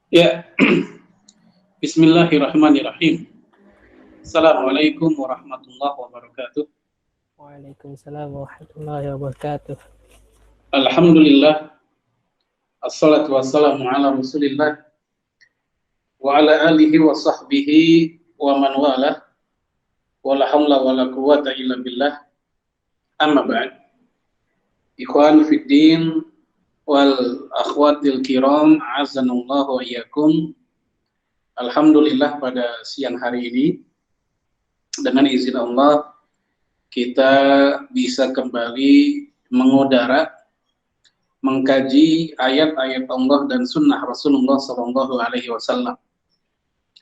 Ya, Bismillahirrahmanirrahim. Assalamualaikum warahmatullahi wabarakatuh. Waalaikumsalam warahmatullahi wabarakatuh. Alhamdulillah, assalatu wassalamu ala rasulillah wa ala alihi wa sahbihi wa man walah wa la hawla wa la quwata illa billah. Amma ba'd. Ikhwan fiddin wal akhwatil kiram, azanallahu wa iyyakum. Alhamdulillah, pada siang hari ini dengan izin Allah kita bisa kembali mengudara mengkaji ayat-ayat Allah dan sunnah Rasulullah Sallallahu Alaihi Wasallam.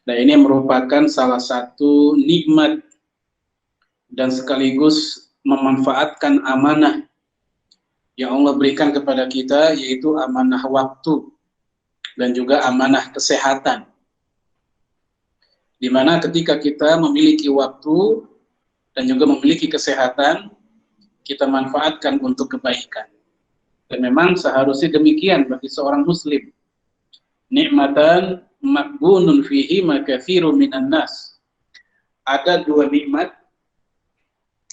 Nah, ini merupakan salah satu nikmat dan sekaligus memanfaatkan amanah yang Allah berikan kepada kita, yaitu amanah waktu dan juga amanah kesehatan. Di mana ketika kita memiliki waktu dan juga memiliki kesehatan, kita manfaatkan untuk kebaikan. Dan memang seharusnya demikian bagi seorang muslim. Nikmatan makbunun fihi makatsirun minan nas. Ada dua nikmat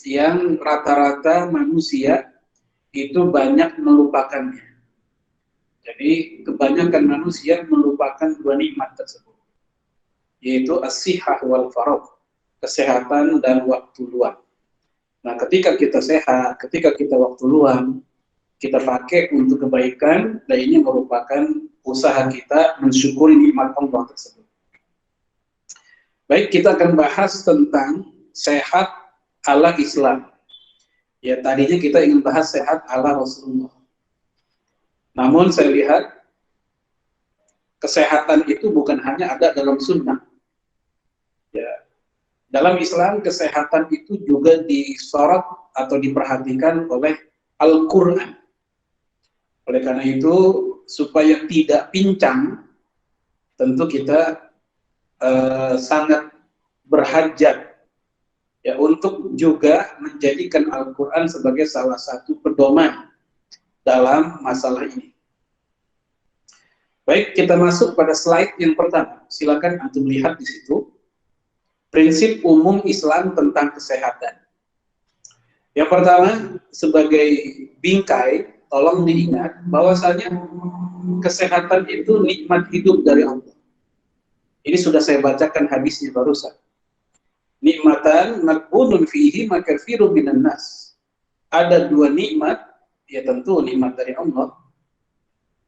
yang rata-rata manusia itu banyak melupakannya. Jadi kebanyakan manusia melupakan dua nikmat tersebut, yaitu as-sihhah wal faragh, kesehatan dan waktu luang. Nah, ketika kita sehat, ketika kita waktu luang, kita pakai untuk kebaikan, dan ini merupakan usaha kita mensyukuri nikmat Allah tersebut. Baik, kita akan bahas tentang sehat ala Islam. Ya, tadinya kita ingin bahas sehat ala Rasulullah. Namun saya lihat kesehatan itu bukan hanya ada dalam sunnah. Ya, dalam Islam kesehatan itu juga disorot atau diperhatikan oleh Al-Quran. Oleh karena itu, supaya tidak pincang, tentu kita sangat berhajat ya untuk juga menjadikan Al-Quran sebagai salah satu pedoman dalam masalah ini. Baik, kita masuk pada slide yang pertama. Silakan antum lihat di situ. Prinsip umum Islam tentang kesehatan. Yang pertama, sebagai bingkai, tolong diingat bahwasanya kesehatan itu nikmat hidup dari Allah. Ini sudah saya bacakan hadisnya barusan. Nikmatan makbunun fihi makatsirun minan nas. Ada dua nikmat, ya tentu nikmat dari Allah,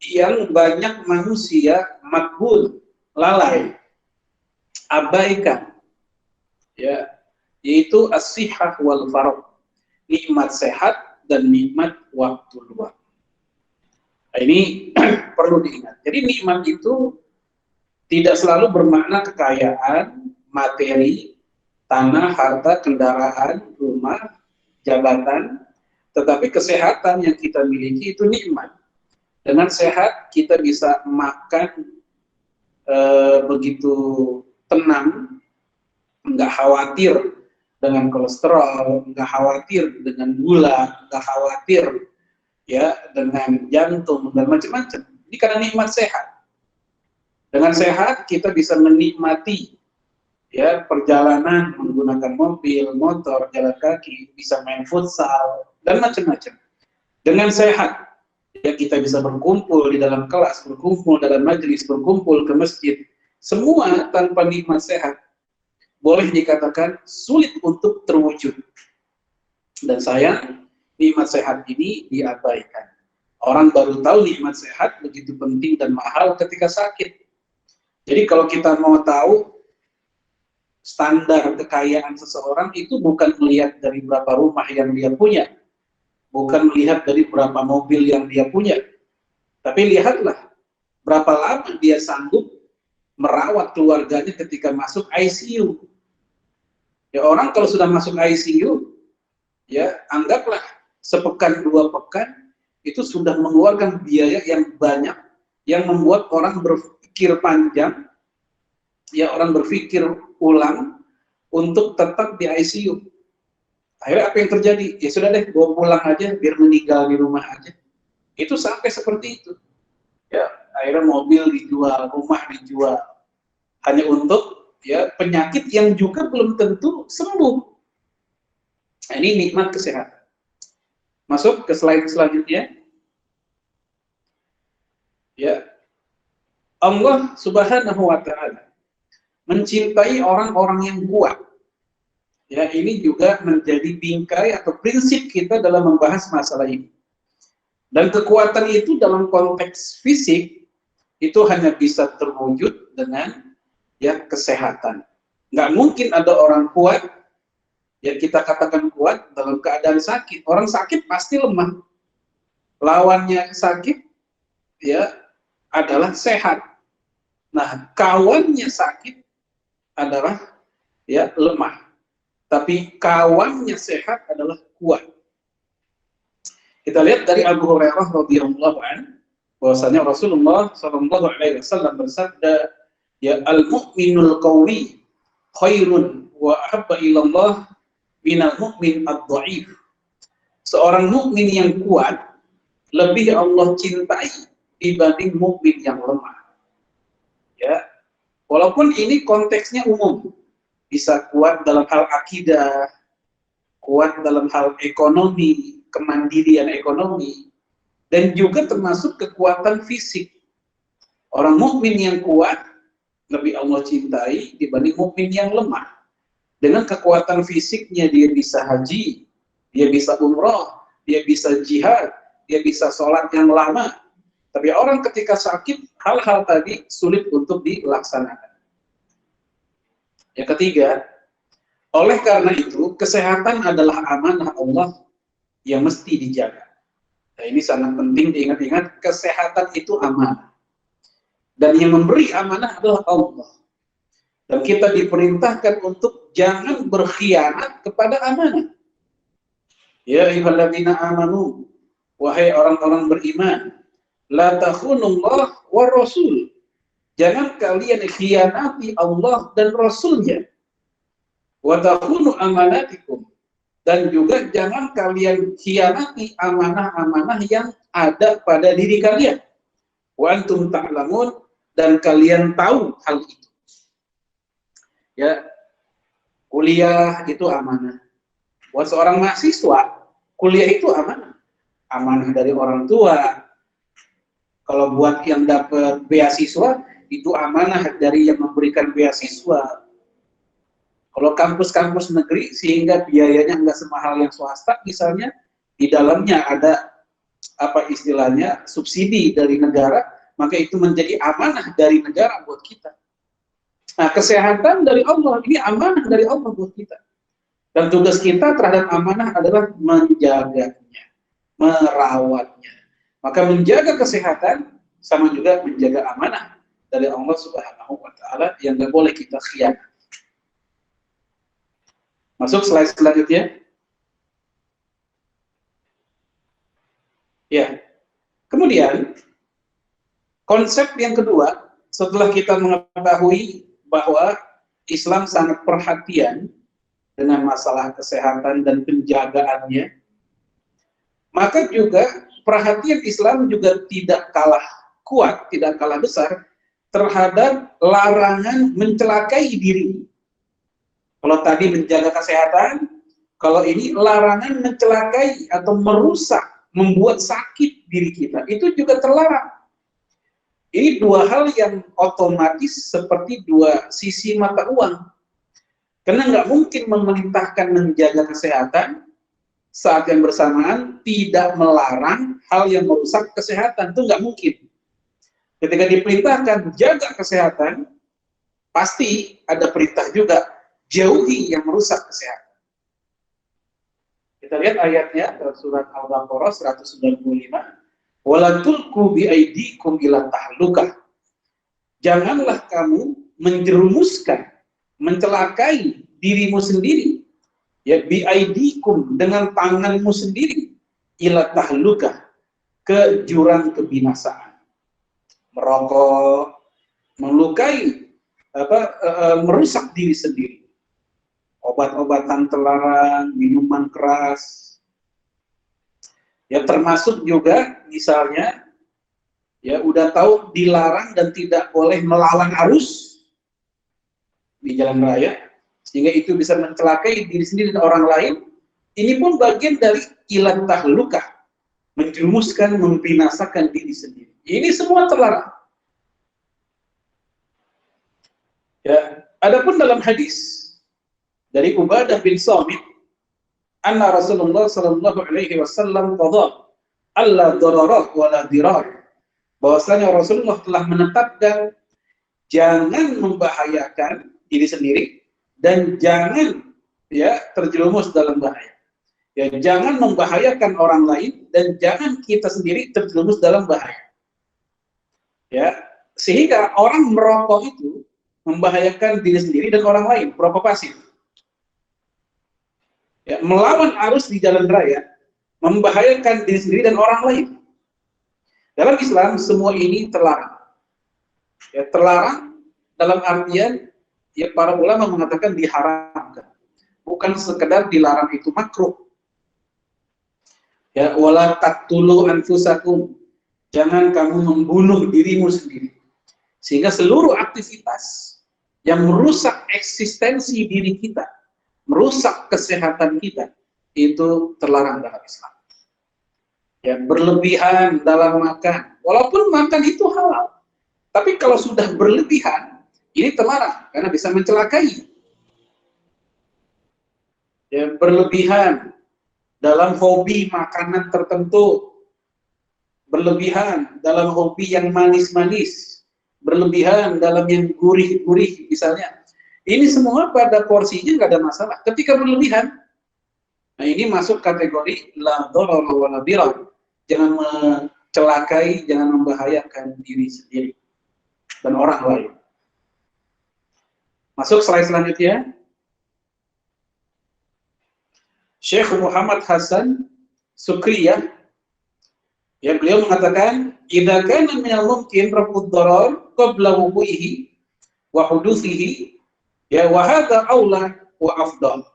yang banyak manusia makbun, lalai, abaikan, ya, yaitu as-sihhah wal faragh, nikmat sehat dan nikmat waktu luang. Nah, ini perlu diingat. Jadi nikmat itu tidak selalu bermakna kekayaan, materi, tanah, harta, kendaraan, rumah, jabatan, tetapi kesehatan yang kita miliki itu nikmat. Dengan sehat kita bisa makan begitu tenang, nggak khawatir dengan kolesterol, nggak khawatir dengan gula, nggak khawatir ya dengan jantung dan macam-macam. Ini karena nikmat sehat. Dengan sehat kita bisa menikmati ya perjalanan menggunakan mobil, motor, jalan kaki, bisa main futsal dan macam-macam. Dengan sehat ya kita bisa berkumpul di dalam kelas, berkumpul dalam majelis, berkumpul ke masjid. Semua tanpa nikmat sehat boleh dikatakan sulit untuk terwujud. Dan sayang, nikmat sehat ini diabaikan. Orang baru tahu nikmat sehat begitu penting dan mahal ketika sakit. Jadi kalau kita mau tahu standar kekayaan seseorang itu bukan melihat dari berapa rumah yang dia punya, bukan melihat dari berapa mobil yang dia punya, tapi lihatlah berapa lama dia sanggup merawat keluarganya ketika masuk ICU. Ya, orang kalau sudah masuk ICU, ya anggaplah sepekan dua pekan itu sudah mengeluarkan biaya yang banyak, yang membuat orang berpikir panjang, ya orang berpikir ulang untuk tetap di ICU. Akhirnya apa yang terjadi? Ya sudah deh, bawa pulang aja biar meninggal di rumah aja. Itu sampai seperti itu. Ya, akhirnya mobil dijual, rumah dijual, hanya untuk ya penyakit yang juga belum tentu sembuh. Nah, ini nikmat kesehatan. Masuk ke slide selanjutnya. Ya, Allah Subhanahu wa taala mencintai orang-orang yang kuat. Ya, ini juga menjadi bingkai atau prinsip kita dalam membahas masalah ini. Dan kekuatan itu dalam konteks fisik itu hanya bisa terwujud dengan ya kesehatan. Nggak mungkin ada orang kuat, ya kita katakan kuat dalam keadaan sakit. Orang sakit pasti lemah. Lawannya sakit ya adalah sehat. Nah, kawannya sakit adalah ya lemah. Tapi kawannya sehat adalah kuat. Kita lihat dari Abu Hurairah radhiyallahu anhu bahwasanya Rasulullah sallallahu alaihi wasallam bersabda, ya al-mu'minul qawi khairun wa ahabba ila Allah minal mu'min ad-dha'if. Seorang mukmin yang kuat lebih Allah cintai dibanding mukmin yang lemah. Ya. Walaupun ini konteksnya umum. Bisa kuat dalam hal akidah, kuat dalam hal ekonomi, kemandirian ekonomi, dan juga termasuk kekuatan fisik. Orang mukmin yang kuat lebih Allah cintai dibanding mukmin yang lemah. Dengan kekuatan fisiknya dia bisa haji, dia bisa umroh, dia bisa jihad, dia bisa sholat yang lama. Tapi orang ketika sakit, hal-hal tadi sulit untuk dilaksanakan. Yang ketiga, oleh karena itu, kesehatan adalah amanah Allah yang mesti dijaga. Nah, ini sangat penting diingat-ingat, kesehatan itu amanah. Dan yang memberi amanah adalah Allah. Dan kita diperintahkan untuk jangan berkhianat kepada amanah. Ya ayyuhalladzina amanu, wahai orang-orang beriman, la takhunullah wa rasul. Jangan kalian khianati Allah dan Rasulnya. Wa takhunu amanatikum. Dan juga jangan kalian khianati amanah-amanah yang ada pada diri kalian. Wa antum ta'lamun, dan kalian tahu hal itu. Ya, kuliah itu amanah. Buat seorang mahasiswa, kuliah itu amanah. Amanah dari orang tua. Kalau buat yang dapat beasiswa, itu amanah dari yang memberikan beasiswa. Kalau kampus-kampus negeri sehingga biayanya nggak semahal yang swasta, misalnya di dalamnya ada apa istilahnya subsidi dari negara, maka itu menjadi amanah dari negara buat kita. Nah, kesehatan dari Allah, ini amanah dari Allah buat kita. Dan tugas kita terhadap amanah adalah menjaganya, merawatnya. Maka menjaga kesehatan sama juga menjaga amanah dari Allah Subhanahu wa taala yang nggak boleh kita khianat. Masuk slide selanjutnya. Ya. Kemudian konsep yang kedua, setelah kita mengetahui bahwa Islam sangat perhatian dengan masalah kesehatan dan penjagaannya, maka juga perhatian Islam juga tidak kalah kuat, tidak kalah besar terhadap larangan mencelakai diri. Kalau tadi menjaga kesehatan, kalau ini larangan mencelakai atau merusak, membuat sakit diri kita, itu juga terlarang. Ini dua hal yang otomatis seperti dua sisi mata uang. Karena nggak mungkin memerintahkan menjaga kesehatan, saat yang bersamaan tidak melarang hal yang merusak kesehatan, itu nggak mungkin. Ketika diperintahkan jaga kesehatan, pasti ada perintah juga jauhi yang merusak kesehatan. Kita lihat ayatnya dalam surat Al-Baqarah 195. Wala tulqu biaidikum ila tahlukah. Janganlah kamu menjerumuskan, mencelakai dirimu sendiri, ya biaidikum, dengan tanganmu sendiri, ila tahlukah, ke jurang kebinasaan. Merokok, melukai, merusak diri sendiri. Obat-obatan terlarang, minuman keras, ya termasuk juga misalnya ya udah tahu dilarang dan tidak boleh melawan arus di jalan raya, sehingga itu bisa mencelakai diri sendiri dan orang lain, ini pun bagian dari ilan tahlukah, menjerumuskan, membinasakan diri sendiri. Ini semua terlarang. Ya, adapun dalam hadis dari Ubadah bin Samit, anna Rasulullah sallallahu alaihi wasallam qadha alla dararah wa la dirar. Bahwasanya Rasulullah telah menetapkan jangan membahayakan diri sendiri dan jangan ya terjerumus dalam bahaya. Ya, jangan membahayakan orang lain dan jangan kita sendiri terjerumus dalam bahaya. Ya, sehingga orang merokok itu membahayakan diri sendiri dan orang lain, perokok pasif. Ya, melawan arus di jalan raya membahayakan diri sendiri dan orang lain. Dalam Islam semua ini terlarang. Ya, terlarang dalam artian ya para ulama mengatakan diharamkan. Bukan sekedar dilarang itu makruh. Ya, wala taqtulu anfusakum. Jangan kamu membunuh dirimu sendiri. Sehingga seluruh aktivitas yang merusak eksistensi diri kita, merusak kesehatan kita, itu terlarang dalam Islam. Ya, berlebihan dalam makan, walaupun makan itu halal, tapi kalau sudah berlebihan, ini terlarang karena bisa mencelakai. Ya, berlebihan dalam hobi makanan tertentu, berlebihan dalam hobi yang manis-manis, berlebihan dalam yang gurih-gurih misalnya. Ini semua pada porsinya nggak ada masalah. Ketika berlebihan, nah ini masuk kategori la dharar wa la dirar. Jangan mencelakai, jangan membahayakan diri sendiri dan orang lain. Masuk slide selanjutnya. Syekh Muhammad Hasan Sukriyah, ya beliau mengatakan, "Idza kana min al-mumkin raf'ud darar qabla wuqu'ihi wa huduthihi, ya wa hadha aula wa afdal."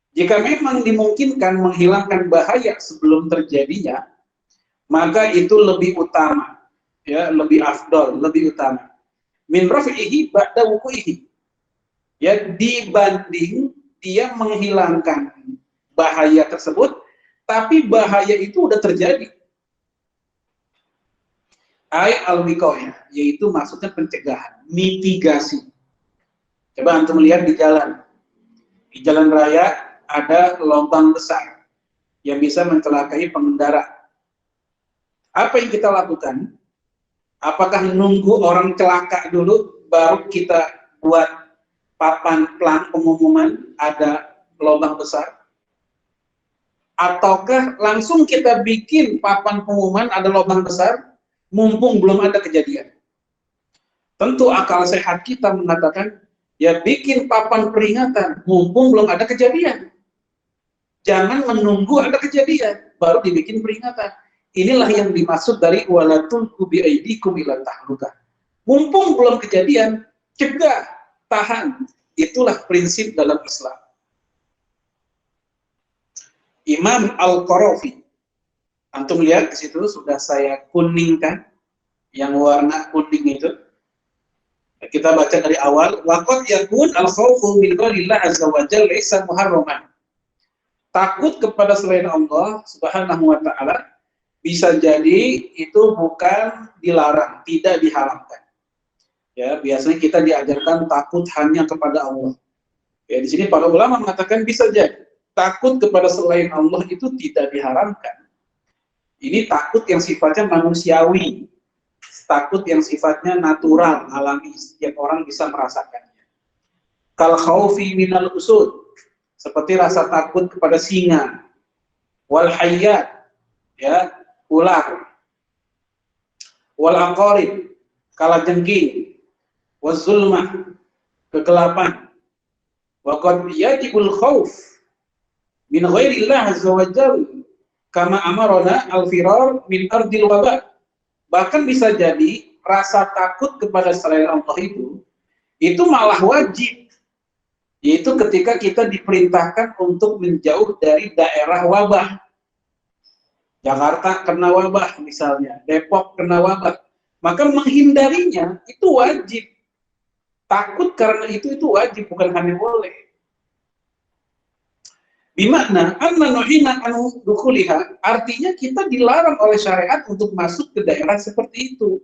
Jika memang dimungkinkan menghilangkan bahaya sebelum terjadinya, maka itu lebih utama, ya, lebih afdal, lebih utama. Min rafi'ihi ba'da wuqu'ihi. Ya, dibanding dia menghilangkan bahaya tersebut, tapi bahaya itu udah terjadi. Al-wiqayah, yaitu maksudnya pencegahan, mitigasi. Coba antum lihat di jalan raya ada lubang besar yang bisa mencelakai pengendara. Apa yang kita lakukan? Apakah nunggu orang celaka dulu baru kita buat papan pelang pengumuman ada lubang besar? Ataukah langsung kita bikin papan pengumuman ada lubang besar mumpung belum ada kejadian? Tentu akal sehat kita mengatakan ya bikin papan peringatan mumpung belum ada kejadian. Jangan menunggu ada kejadian baru dibikin peringatan. Inilah yang dimaksud dari wala tulqu bi aydikum ila tahlukah. Mumpung belum kejadian, cegah, tahan. Itulah prinsip dalam Islam. Imam Al-Qarafi, antum lihat di situ sudah saya kuningkan, yang warna kuning itu. Kita baca dari awal. Waqad yakun al-khawfu min ghairillah azza wa jalla laysa muharraman. Takut kepada selain Allah Subhanahu wa taala bisa jadi itu bukan dilarang, tidak diharamkan. Ya, biasanya kita diajarkan takut hanya kepada Allah. Ya, di sini para ulama mengatakan bisa jadi takut kepada selain Allah itu tidak diharamkan. Ini takut yang sifatnya manusiawi, takut yang sifatnya natural, alami, setiap orang bisa merasakannya. Kal khaufi minal usud, seperti rasa takut kepada singa, wal hayyat, ya, ular, wal aqarib, kalajengking, waz zulmah, kegelapan. Wa qad yajibul khauf min ghairillah azza wa jalla kama amarona al-firar min ardil wabah. Bahkan bisa jadi rasa takut kepada selain Allah itu malah wajib, yaitu ketika kita diperintahkan untuk menjauh dari daerah wabah. Jakarta kena wabah misalnya, Depok kena wabah, maka menghindarinya itu wajib. Takut karena itu wajib, bukan hanya boleh. Bimakna anna nuhina an dukhuliha, artinya kita dilarang oleh syariat untuk masuk ke daerah seperti itu.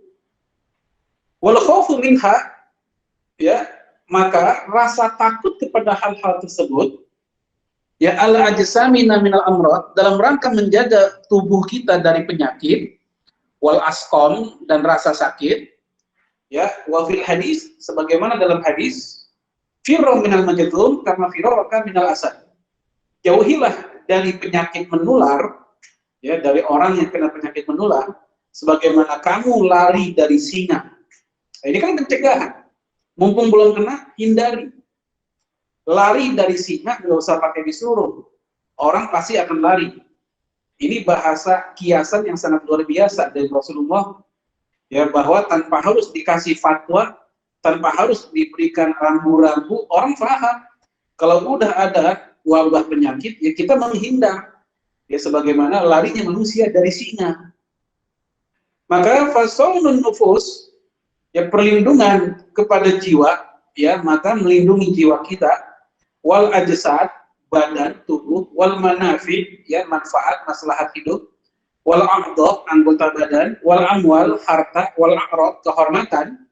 Wal khaufu minha, ya, maka rasa takut kepada hal-hal tersebut, ya, ala ajsamina minal amrad, dalam rangka menjaga tubuh kita dari penyakit, wal asqam, dan rasa sakit, ya, wa fil hadis, sebagaimana dalam hadis, firra minal majdzum kama firraka minal asad, jauhilah dari penyakit menular, ya, dari orang yang kena penyakit menular sebagaimana kamu lari dari singa. Nah, ini kan pencegahan. Mumpung belum kena, hindari. Lari dari singa nggak usah pakai disuruh, orang pasti akan lari. Ini bahasa kiasan yang sangat luar biasa dari Rasulullah, ya, bahwa tanpa harus dikasih fatwa, tanpa harus diberikan rambu-rambu, orang paham kalau udah ada wabah penyakit, ya kita menghindar, ya, sebagaimana larinya manusia dari singa. Maka fasolun nufus, ya, perlindungan kepada jiwa, ya, maka melindungi jiwa kita, wal ajsad, badan, tubuh, wal manafi, ya, manfaat, maslahat hidup, wal a'dha, anggota badan, wal amwal, harta, wal a'rad, kehormatan,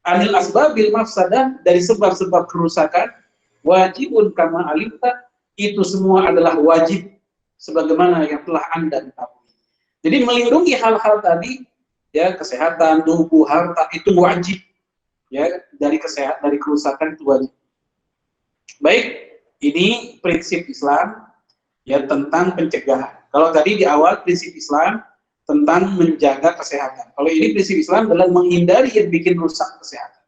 anil asbabil mafsadah, dari sebab-sebab kerusakan, wajibun kama alimta, itu semua adalah wajib sebagaimana yang telah Anda ketahui. Jadi melindungi hal-hal tadi, ya, kesehatan, tubuh, harta, itu wajib, ya, dari kesehatan, dari kerusakan itu wajib. Baik, ini prinsip Islam, ya, tentang pencegahan. Kalau tadi di awal prinsip Islam tentang menjaga kesehatan. Kalau ini prinsip Islam dalam menghindari yang bikin rusak kesehatan.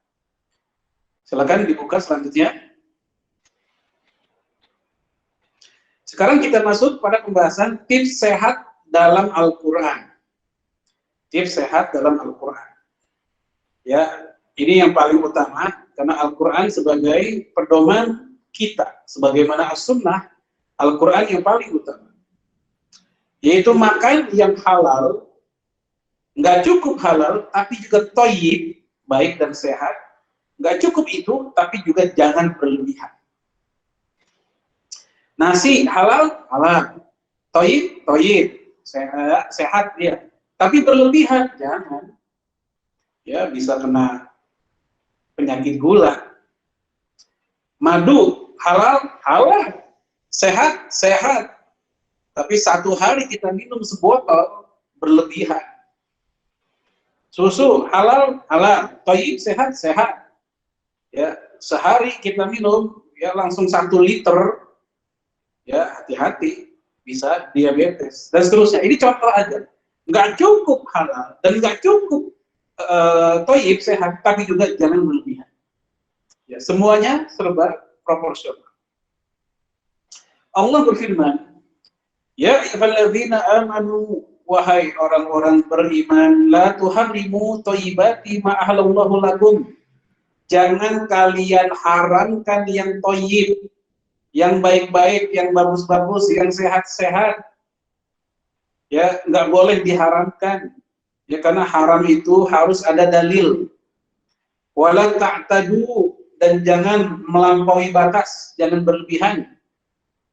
Silakan dibuka selanjutnya. Sekarang kita masuk pada pembahasan tips sehat dalam Al-Quran. Tips sehat dalam Al-Quran. Ya, ini yang paling utama, karena Al-Quran sebagai pedoman kita, sebagaimana As-Sunnah, Al-Quran yang paling utama. Yaitu makan yang halal, nggak cukup halal, tapi juga thayyib, baik dan sehat. Nggak cukup itu, tapi juga jangan berlebihan. Nasi halal, halal. Thayyib, thayyib. Sehat ya. Tapi berlebihan, jangan. Ya, bisa kena penyakit gula. Madu, halal, halal. Sehat, sehat. Tapi satu hari kita minum sebotol, berlebihan. Susu, halal, halal. Thayyib, sehat, sehat. Ya, sehari kita minum, ya, langsung 1 liter. Ya, hati-hati, bisa diabetes dan seterusnya. Ini contoh aja, nggak cukup halal dan nggak cukup thayyib, sehat, tapi juga jangan berlebihan. Ya, semuanya serba proporsional. Allah berfirman, ya ayyuhalladzina amanu, wahai orang-orang beriman, la tuharrimu thayyibati ma ahlallahu lakum, jangan kalian haramkan yang thayyib, yang baik-baik, yang bagus-bagus, yang sehat-sehat, ya, nggak boleh diharamkan, ya, karena haram itu harus ada dalil. Wala ta'tadu, dan jangan melampaui batas, jangan berlebihan.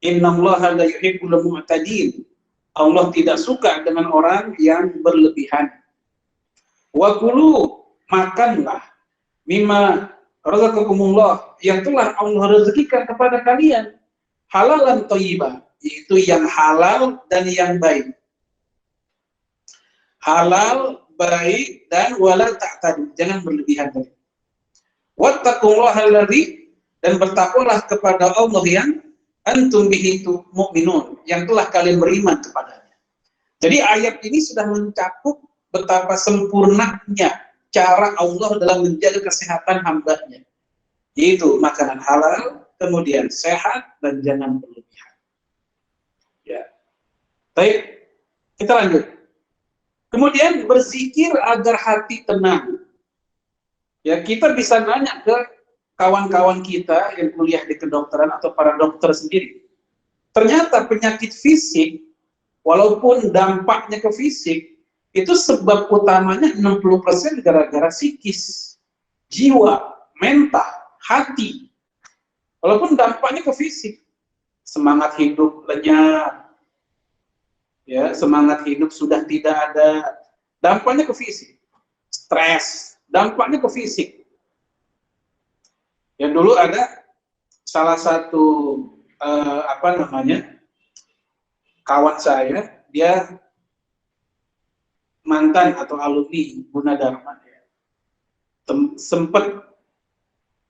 Innallaha la yuhibbul mu'tadin, Allah tidak suka dengan orang yang berlebihan. Wa kulu, makanlah, mimma razaqakumullah, yang telah Allah rezekikan kepada kalian, halalan thayyibah, itu yang halal dan yang baik. Halal, baik, dan wala ta'tadu, jangan berlebihan. Wattaqullaha alladzi, dan bertakwalah kepada Allah yang antum bihi mu'minun, yang telah kalian beriman kepadanya. Jadi ayat ini sudah mencakup betapa sempurnanya cara Allah dalam menjaga kesehatan hambanya, yaitu makanan halal, kemudian sehat, dan jangan berlebihan. Ya, baik, kita lanjut. Kemudian berzikir agar hati tenang. Ya, kita bisa nanya ke kawan-kawan kita yang kuliah di kedokteran atau para dokter sendiri. Ternyata penyakit fisik walaupun dampaknya ke fisik, itu sebab utamanya 60% gara-gara psikis, jiwa, mental, hati. Walaupun dampaknya ke fisik, semangat hidup lenyap, ya, semangat hidup sudah tidak ada, dampaknya ke fisik. Stres, dampaknya ke fisik. Ya, dulu ada salah satu kawan saya, dia mantan atau alumni Gunadarma, sempat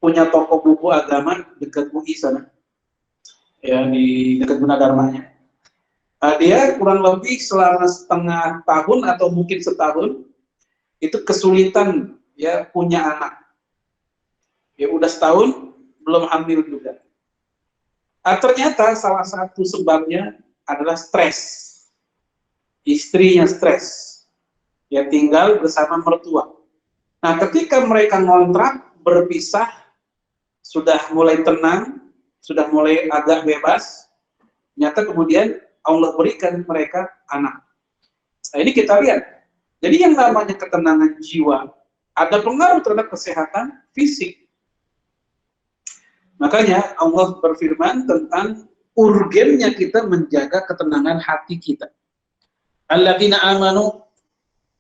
punya toko buku agama dekat UI sana, ya, di dekat Gunadarmanya. Dia kurang lebih selama setengah tahun atau mungkin setahun itu kesulitan, ya, punya anak. Ya, udah setahun belum hamil juga. Ternyata salah satu sebabnya adalah stres. Istrinya stres, ya, tinggal bersama mertua. Nah, ketika mereka ngontrak, berpisah, sudah mulai tenang, sudah mulai agak bebas, ternyata kemudian Allah berikan mereka anak. Nah, ini kita lihat. Jadi yang namanya ketenangan jiwa ada pengaruh terhadap kesehatan fisik. Makanya Allah berfirman tentang urgennya kita menjaga ketenangan hati kita. Alladzina amanu,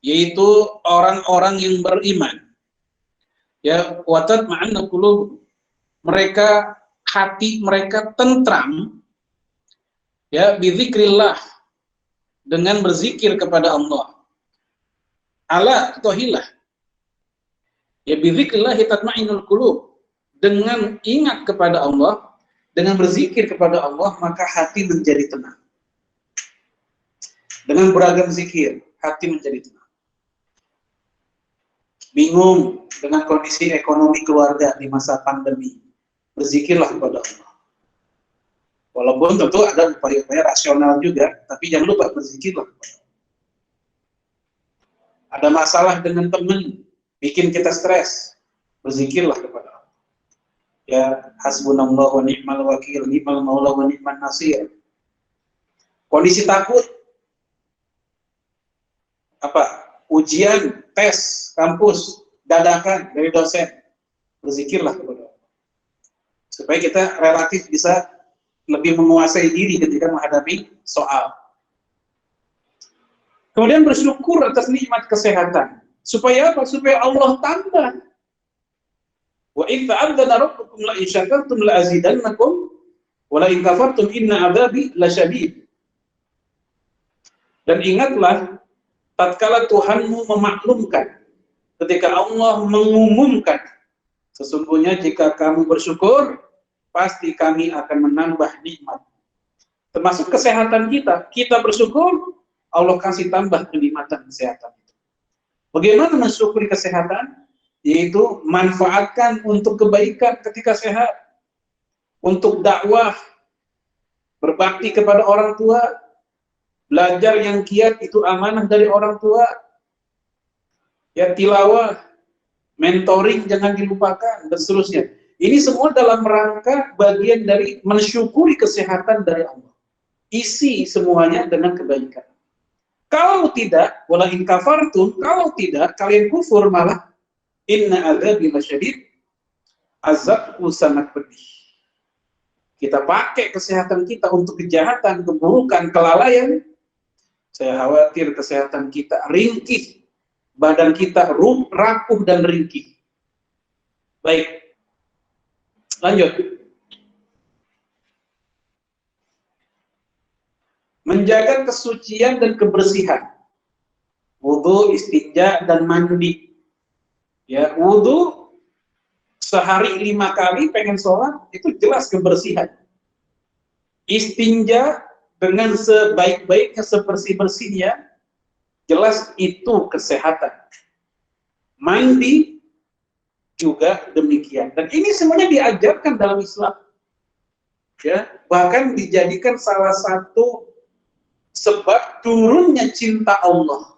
yaitu orang-orang yang beriman. Ya, wa tatma'annu qulub, mereka, hati mereka tentram, ya, bizikrillah, dengan berzikir kepada Allah. Ala tohilah, ya, bizikrillah tatma'innul qulub, dengan ingat kepada Allah, dengan berzikir kepada Allah, maka hati menjadi tenang. Dengan beragam zikir, hati menjadi tenang. Bingung dengan kondisi ekonomi keluarga di masa pandemi, berzikirlah kepada Allah. Walaupun tentu ada upaya-upaya rasional juga, tapi jangan lupa berzikirlah kepada Allah. Ada masalah dengan teman, bikin kita stres, berzikirlah kepada Allah. Ya, hasbunallah wa ni'mal wakil, ni'mal maula wa ni'man nasir. Kondisi takut, ujian, tes, kampus, dadakan dari dosen, berzikirlah kepada Allah. Supaya kita relatif bisa lebih menguasai diri ketika menghadapi soal. Kemudian bersyukur atas nikmat kesehatan. Supaya apa? Supaya Allah tambah. Wa in ta'adzana rabbukum la in syakartum la azidannakum wa la in kafartum inna 'adzabi lasyadid. Dan ingatlah tatkala Tuhanmu memaklumkan, ketika Allah mengumumkan, sesungguhnya jika kamu bersyukur, pasti kami akan menambah nikmat. Termasuk kesehatan kita. Kita bersyukur, Allah kasih tambah kenikmatan kesehatan itu. Bagaimana mensyukuri kesehatan? Yaitu manfaatkan untuk kebaikan ketika sehat. Untuk dakwah, berbakti kepada orang tua, belajar yang giat, itu amanah dari orang tua. Ya, tilawah, mentoring jangan dilupakan, dan seterusnya. Ini semua dalam rangka bagian dari mensyukuri kesehatan dari Allah. Isi semuanya dengan kebaikan. Kalau tidak, wala in kafartum, kalau tidak, kalian kufur malah, inna adzabi lasyadid, azabku sangat pedih. Kita pakai kesehatan kita untuk kejahatan, keburukan, kelalaian, saya khawatir kesehatan kita ringkih, badan kita rapuh dan ringkih. Baik, lanjut. Menjaga kesucian dan kebersihan. Wudu, istinja, dan mandi. Ya, wudu sehari 5 kali pengen sholat, itu jelas kebersihan. Istinja dengan sebaik-baiknya, sebersih-bersihnya, jelas itu kesehatan. Mandi juga demikian. Dan ini semuanya diajarkan dalam Islam. Ya, bahkan dijadikan salah satu sebab turunnya cinta Allah.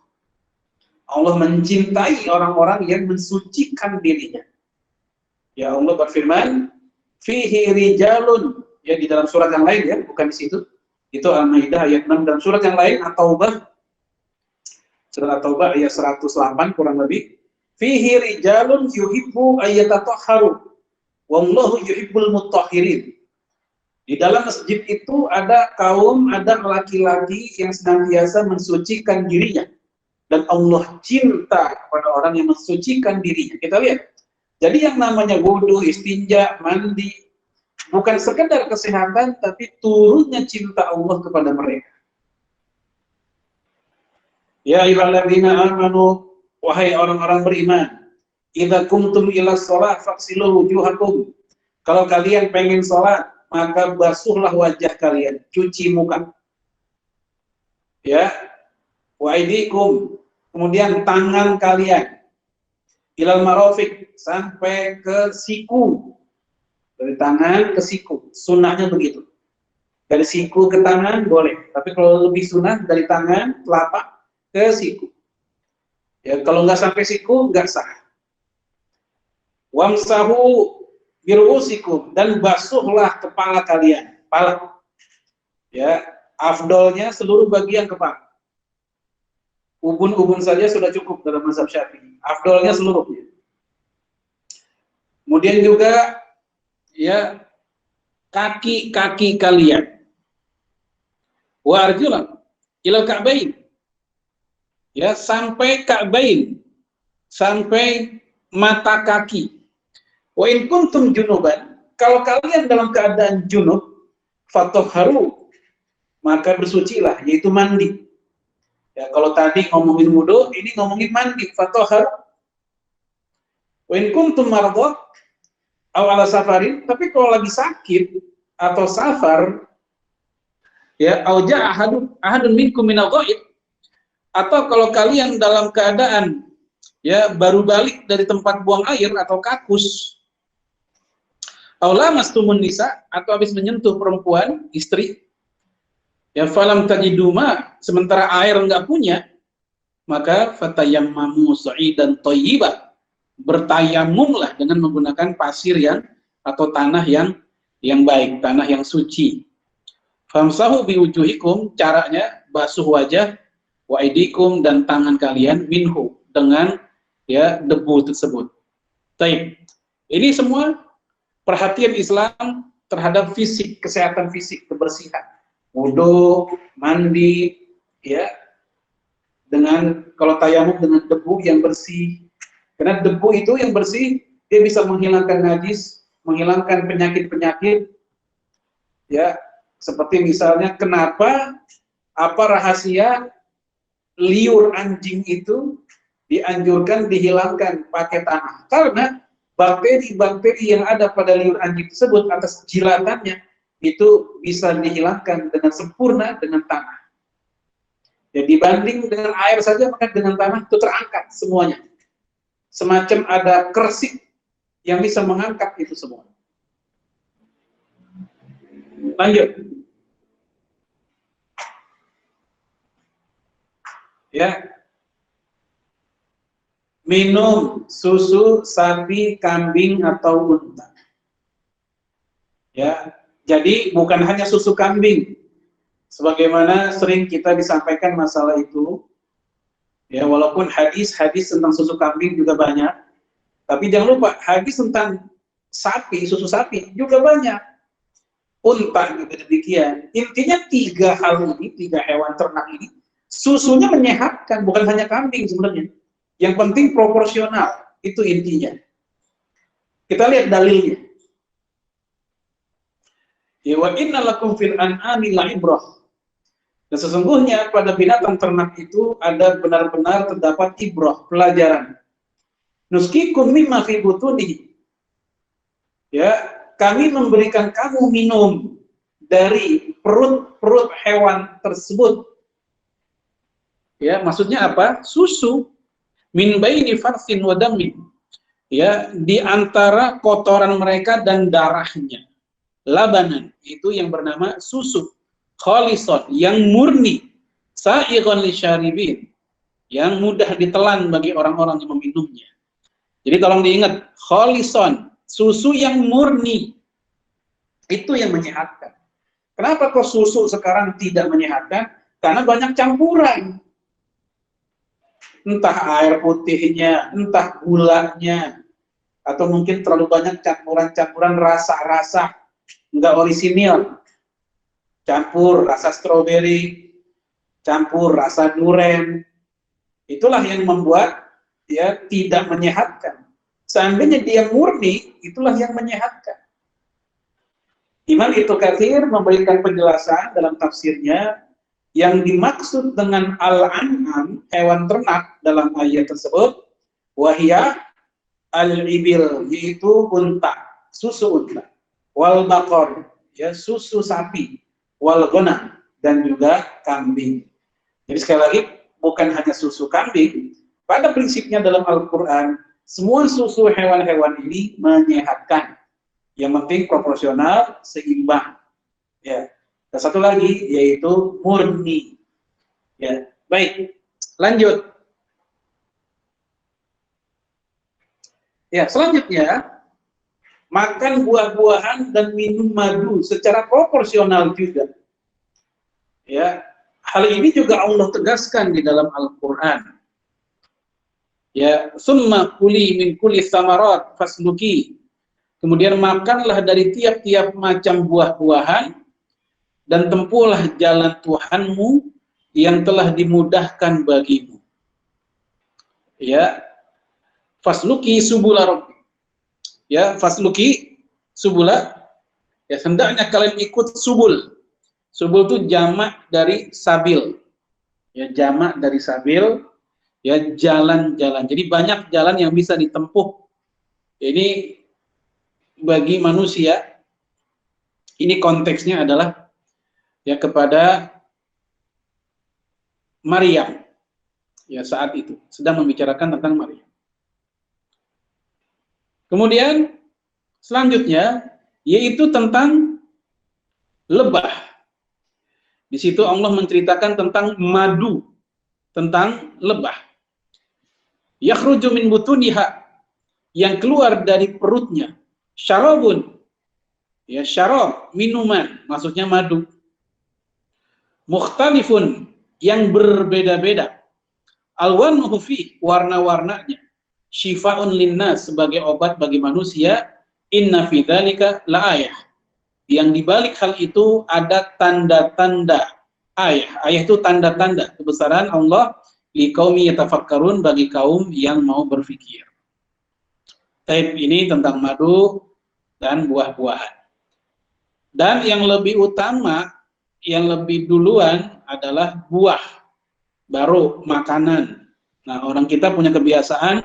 Allah mencintai orang-orang yang mensucikan dirinya. Ya, Allah berfirman, fihi rijalun, ya, di dalam surat yang lain, ya, bukan di situ. Di Itu Al-Maidah ayat 6, dan surat yang lain At-Taubah, surat At-Taubah ayat 108 kurang lebih. Fihi rijalun yuhibbu ayyatatahharu wallahu yuhibbul mutahhirin. Di dalam masjid itu ada kaum, ada laki-laki yang senantiasa mensucikan dirinya, dan Allah cinta kepada orang yang mensucikan dirinya. Kita lihat. Jadi yang namanya wudu, istinja, mandi, bukan sekedar kesehatan, tapi turunnya cinta Allah kepada mereka. Ya ayyuhalladzina amanu, wahai orang-orang beriman, idza kumtum ila shalah faghsilu wujuhakum. Kalau kalian pengen sholat, maka basuhlah wajah kalian, cuci muka. Ya. Wa aydikum, kemudian tangan kalian, ilal marafiq, sampai ke siku. Dari tangan ke siku, sunnahnya begitu. Dari siku ke tangan boleh, tapi kalau lebih sunnah dari tangan telapak ke siku. Ya, kalau nggak sampai siku nggak sah. Wamsahu birusikum, dan basuhlah kepala kalian, kepala. Ya, afdolnya seluruh bagian kepala. Ubun-ubun saja sudah cukup dalam mazhab Syafi'i. Afdolnya seluruhnya. Kemudian juga ya kaki-kaki kalian. Wa arjulan ilal ka'bain. Ya, sampai ka'bain, sampai mata kaki. Wa in kuntum junuban, kalau kalian dalam keadaan junub, fatahharu, maka bersucilah, yaitu mandi. Ya, kalau tadi ngomongin wudu, ini ngomongin mandi, fatahharu. Wa in kuntum mardha aw ala safarin, tapi kalau lagi sakit atau safar, ya, au ja'a ahadun minkum minal ghaib, atau kalau kalian dalam keadaan ya baru balik dari tempat buang air atau kakus, aw lamastumun nisa, atau habis menyentuh perempuan, istri, ya falam tajiduma, sementara air enggak punya, maka fatayammamu sa'idan thayyiban, bertayamumlah dengan menggunakan pasir yang atau tanah yang baik, tanah yang suci. Famsahu biwujuhikum, caranya basuh wajah, wa aidikum, dan tangan kalian, minhu, dengan ya debu tersebut. Baik. Ini semua perhatian Islam terhadap fisik, kesehatan fisik, kebersihan. Wudu, mandi, ya, dengan kalau tayamum dengan debu yang bersih. Karena debu itu yang bersih, dia bisa menghilangkan najis, menghilangkan penyakit-penyakit. Ya, seperti misalnya kenapa, apa rahasia liur anjing itu dianjurkan dihilangkan pakai tanah? Karena bakteri-bakteri yang ada pada liur anjing tersebut atas jilatannya itu bisa dihilangkan dengan sempurna dengan tanah. Ya, dibanding dengan air saja, maka dengan tanah itu terangkat semuanya. Semacam ada kersik yang bisa mengangkat itu semua. Lanjut. Ya. Minum susu sapi, kambing, atau unta. Ya. Jadi bukan hanya susu kambing. Sebagaimana sering kita disampaikan masalah itu. Ya, walaupun hadis-hadis tentang susu kambing juga banyak, tapi jangan lupa hadis tentang sapi, susu sapi juga banyak. Unta juga demikian. Intinya tiga hal ini, tiga hewan ternak ini, susunya menyehatkan, bukan hanya kambing sebenarnya. Yang penting proporsional, itu intinya. Kita lihat dalilnya. Ya, wa inna lakum fil an'ami la'ibrah. Dan sesungguhnya pada binatang ternak itu ada benar-benar terdapat ibrah, pelajaran. Nuskikum mimma fi butunihi. Ya, kami memberikan kamu minum dari perut hewan tersebut. Ya, maksudnya apa? Susu. Min baini farsin wa damin. Ya, di antara kotoran mereka dan darahnya. Labanan, itu yang bernama susu. Khalison, yang murni. Sa'ighon lisyaribin, yang mudah ditelan bagi orang-orang yang meminumnya. Jadi tolong diingat, khalison, susu yang murni, itu yang menyehatkan. Kenapa kok susu sekarang tidak menyehatkan? Karena banyak campuran. Entah air putihnya, entah gulanya, atau mungkin terlalu banyak campuran-campuran rasa-rasa nggak orisinil. Campur rasa stroberi, campur rasa durian. Itulah yang membuat ya tidak menyehatkan. Seandainya dia murni, itulah yang menyehatkan. Imam Ibnu Katsir memberikan penjelasan dalam tafsirnya, yang dimaksud dengan al-an'am, hewan ternak dalam ayat tersebut, wahya al-ibil, yaitu unta, susu unta, wal baqar, ya susu sapi, wal ghanam, dan juga kambing. Jadi sekali lagi, bukan hanya susu kambing, pada prinsipnya dalam Al-Quran, semua susu hewan-hewan ini menyehatkan. Yang penting proporsional, seimbang. Ya. Dan satu lagi yaitu murni. Ya, baik. Lanjut. Ya, selanjutnya makan buah-buahan dan minum madu secara proporsional juga. Ya, hal ini juga Allah tegaskan di dalam Al-Qur'an. Ya, summa kuli min kulli thamarat fasluki. Kemudian makanlah dari tiap-tiap macam buah-buahan dan tempuhlah jalan Tuhanmu yang telah dimudahkan bagimu. Ya, fasluki subula rabbi. Ya, fasluki subula. Ya, hendaknya kalian ikut subul. Subul itu jamak dari sabil. Ya, jamak dari sabil. Ya, jalan-jalan. Jadi banyak jalan yang bisa ditempuh. Ini bagi manusia, ini konteksnya adalah ya kepada Maryam, ya saat itu sedang membicarakan tentang Maryam. Kemudian selanjutnya yaitu tentang lebah. Di situ Allah menceritakan tentang madu, tentang lebah. Yakhruju min butuniha, yang keluar dari perutnya. Syarabun, ya syarab, minuman, maksudnya madu. Mukhtalifun, yang berbeda-beda. Alwanuhu fi, warna-warnanya. Syifa'un linnas, sebagai obat bagi manusia. Inna fi dzalika laayah. Yang dibalik hal itu ada tanda-tanda ayah. Ayah itu tanda-tanda kebesaran Allah liqaumi yatafakkarun, bagi kaum yang mau berpikir. Taib ini tentang madu dan buah-buahan. Dan yang lebih utama, yang lebih duluan adalah buah, baru makanan. Nah, orang kita punya kebiasaan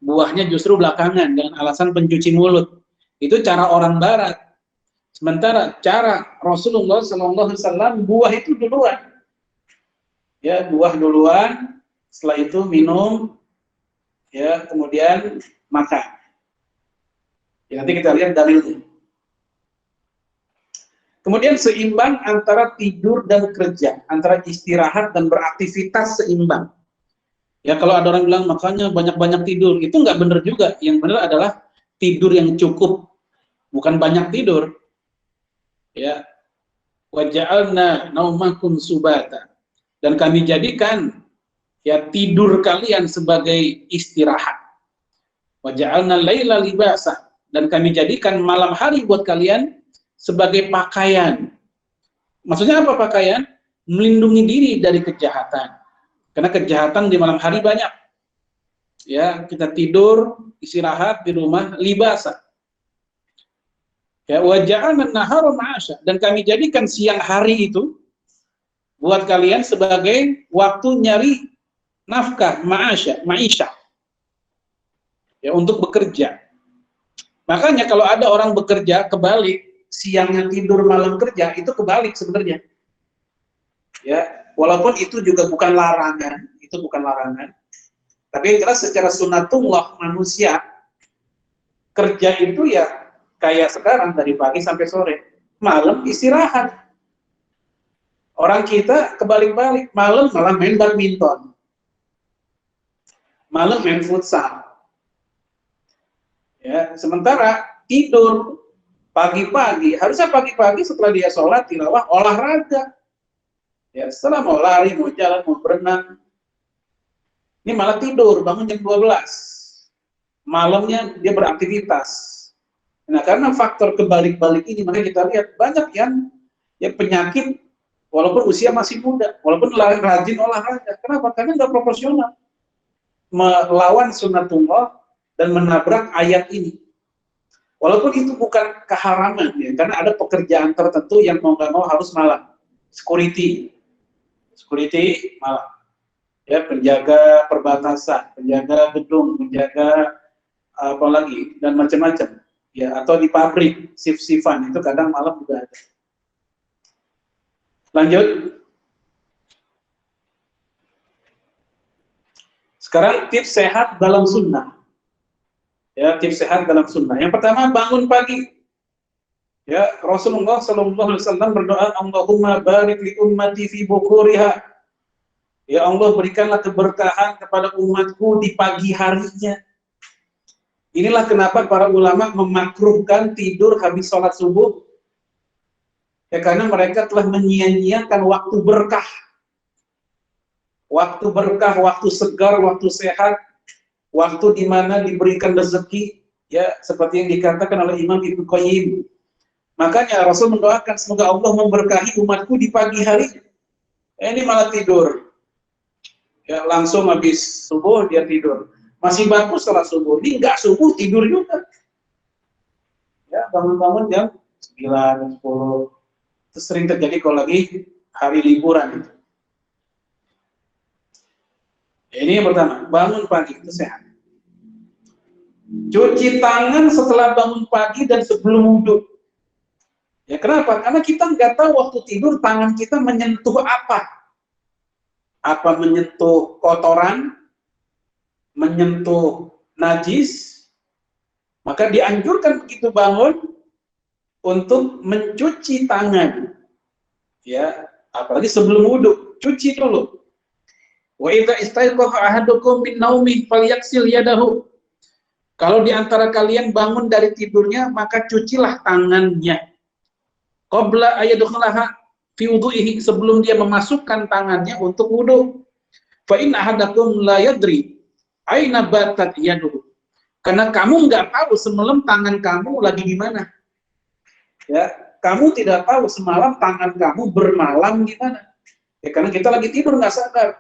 buahnya justru belakangan dengan alasan pencuci mulut. Itu cara orang barat. Sementara cara Rasulullah SAW, buah itu duluan. Ya, buah duluan, setelah itu minum, ya, kemudian makan. Ya, nanti kita lihat dalilnya. Kemudian seimbang antara tidur dan kerja, antara istirahat dan beraktivitas seimbang. Ya, kalau ada orang bilang makanya banyak-banyak tidur, itu nggak benar juga. Yang benar adalah tidur yang cukup, bukan banyak tidur. Ya, waja'alna naumakum subata, dan kami jadikan ya tidur kalian sebagai istirahat. Waja'alna laila libasa, dan kami jadikan malam hari buat kalian sebagai pakaian. Maksudnya apa pakaian? Melindungi diri dari kejahatan. Karena kejahatan di malam hari banyak. Ya, kita tidur, istirahat di rumah, libasa. Ya, waja'alna nahara ma'asya, dan kami jadikan siang hari itu buat kalian sebagai waktu nyari nafkah, ma'asya, ma'isya. Ya, untuk bekerja. Makanya kalau ada orang bekerja kebalik, siangnya tidur, malam kerja, itu kebalik sebenarnya. Ya, walaupun itu juga bukan larangan, itu bukan larangan. Tapi yang jelas secara sunatullah manusia kerja itu ya kayak sekarang dari pagi sampai sore, malam istirahat. Orang kita kebalik-balik, malam malah main badminton, malam main futsal. Ya, sementara tidur Pagi-pagi, harusnya pagi-pagi setelah dia sholat, tilawah, olahraga. Ya, setelah mau lari, mau jalan, mau berenang, ini malah tidur, bangun jam 12. Malamnya dia beraktivitas. Nah, karena faktor kebalik-balik ini, makanya kita lihat banyak yang ya penyakit walaupun usia masih muda, walaupun rajin olahraga. Kenapa? Karena nggak proporsional. Melawan sunnatullah dan menabrak ayat ini. Walaupun itu bukan keharaman, ya, karena ada pekerjaan tertentu yang mau nggak mau harus malam. Security malam. Ya, penjaga perbatasan, penjaga gedung, penjaga apa lagi, dan macam-macam. Ya, atau di pabrik, shift-shiftan, itu kadang malam juga ada. Lanjut. Sekarang tips sehat dalam sunnah. Ya, tips sehat dalam sunnah. Yang pertama, bangun pagi. Ya, Rasulullah SAW berdoa, Allahumma barik li ummati fi bukuriha. Ya Allah, berikanlah keberkahan kepada umatku di pagi harinya. Inilah kenapa para ulama memakruhkan tidur habis sholat subuh. Ya, karena mereka telah menyia-nyiakan waktu berkah. Waktu berkah, waktu segar, waktu sehat, waktu di mana diberikan rezeki, ya seperti yang dikatakan oleh Imam Ibnu Qayyim. Makanya Rasul mendoakan semoga Allah memberkahi umatku di pagi hari. Ini malah tidur. Ya, langsung habis subuh dia tidur. Masih bagus setelah subuh. Ini enggak subuh tidur juga. Ya, bangun-bangun jam 9, 10. Itu sering terjadi kalau lagi hari liburan. Ya, ini yang pertama, bangun pagi itu sehat. Cuci tangan setelah bangun pagi dan sebelum wudhu. Ya, kenapa? Karena kita nggak tahu waktu tidur tangan kita menyentuh apa. Apa menyentuh kotoran, menyentuh najis, maka dianjurkan begitu bangun untuk mencuci tangan. Ya, apalagi sebelum wudhu, cuci dulu. Wa idza istayqaza ahadukum min naumi falyaksil yadahu. Kalau di antara kalian bangun dari tidurnya, maka cucilah tangannya. Qabla ayadkhulaha fi wudhu'ihi, sebelum dia memasukkan tangannya untuk wudhu. Fa in ahadakum la yadri aina batat yaduhu. Karena kamu nggak tahu semalam tangan kamu lagi di mana. Ya, kamu tidak tahu semalam tangan kamu bermalam di mana. Ya, karena kita lagi tidur nggak sadar.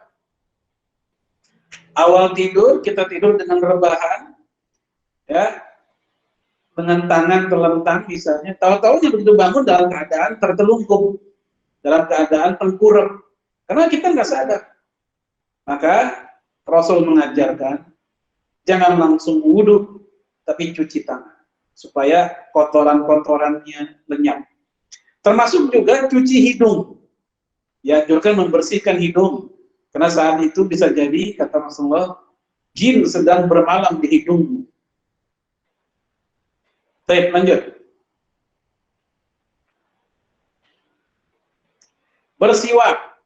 Awal tidur kita tidur dengan rebahan, ya, dengan tangan terlentang misalnya. Tahu-tahunya begitu bangun dalam keadaan tertelungkup, dalam keadaan tengkurap. Karena kita nggak sadar. Maka Rasul mengajarkan jangan langsung wudhu, tapi cuci tangan supaya kotoran-kotorannya lenyap. Termasuk juga cuci hidung. Ya, juga membersihkan hidung. Karena saat itu bisa jadi, kata Rasulullah, jin sedang bermalam di hidungmu. Baik, lanjut. Bersiwak.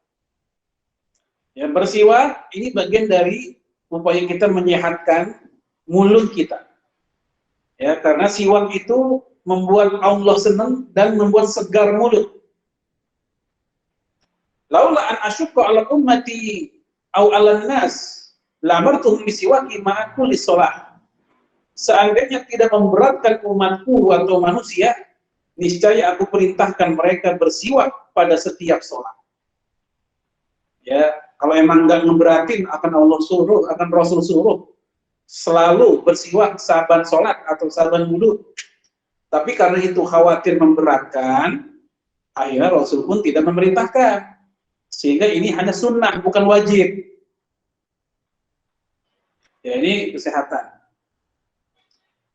Ya, bersiwak ini bagian dari upaya kita menyehatkan mulut kita. Ya, karena siwak itu membuat Allah senang dan membuat segar mulut. Laula an asyqa ala ummati au ala nas lamartuhum bisiwaki ma'a kulli shalah. Seandainya tidak memberatkan umatku atau manusia, niscaya aku perintahkan mereka bersiwak pada setiap sholat. Ya, kalau emang nggak ngeberatin, akan Allah suruh, akan Rasul suruh selalu bersiwak saban sholat atau saban wudhu. Tapi karena itu khawatir memberatkan, akhirnya Rasul pun tidak memerintahkan. Sehingga ini hanya sunnah, bukan wajib. Ya, ini kesehatan.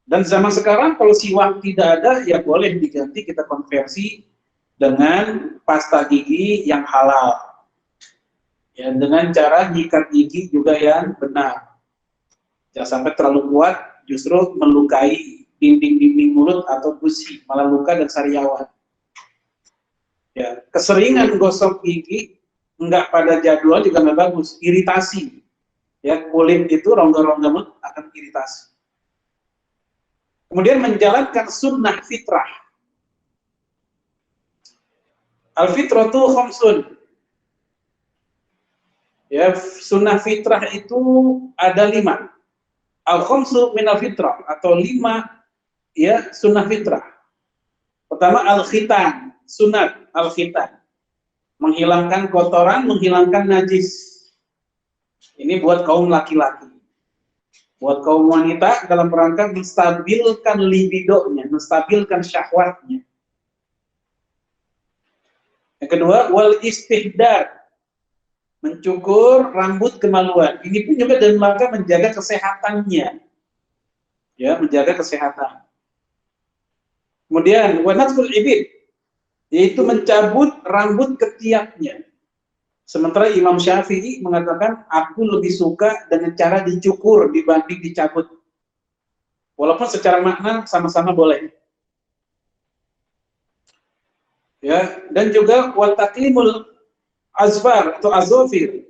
Dan zaman sekarang kalau siwak tidak ada, ya boleh diganti, kita konversi dengan pasta gigi yang halal. Ya, dengan cara nyikat gigi juga yang benar. Jangan sampai terlalu kuat, justru melukai dinding-dinding mulut atau gusi, malah luka dan sariawan. Ya, keseringan gosok gigi enggak pada jadwal juga nggak bagus, iritasi. Ya, kulit itu rongga-rongga mulut akan iritasi. Kemudian menjalankan sunnah fitrah. Al-fitratu khamsun. Ya, sunnah fitrah itu ada 5. Al-khamsu min al-fitrah, atau 5 ya sunnah fitrah. Pertama al-khitan, sunat al-khitan. Menghilangkan kotoran, menghilangkan najis. Ini buat kaum laki-laki. Buat kaum wanita dalam rangka menstabilkan libidonya, menstabilkan syahwatnya. Yang kedua, wal istihdar, mencukur rambut kemaluan. Ini pun juga dalam rangka menjaga kesehatannya. Ya, menjaga kesehatan. Kemudian, wa natful ibid, yaitu mencabut rambut ketiaknya. Sementara Imam Syafi'i mengatakan, aku lebih suka dengan cara dicukur dibanding dicabut. Walaupun secara makna sama-sama boleh. Ya, dan juga wa taqlimul azfar atau azofir,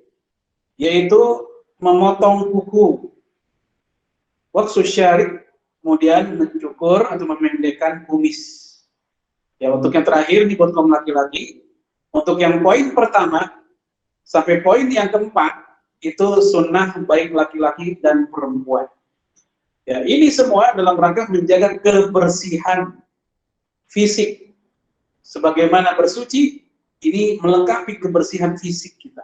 yaitu memotong kuku. Waqsu syarib, kemudian mencukur atau memendekkan kumis. Ya, untuk yang terakhir ini buat kaum laki-laki. Untuk yang poin pertama sampai poin yang keempat itu sunnah baik laki-laki dan perempuan. Ya, ini semua dalam rangka menjaga kebersihan fisik. Sebagaimana bersuci, ini melengkapi kebersihan fisik kita.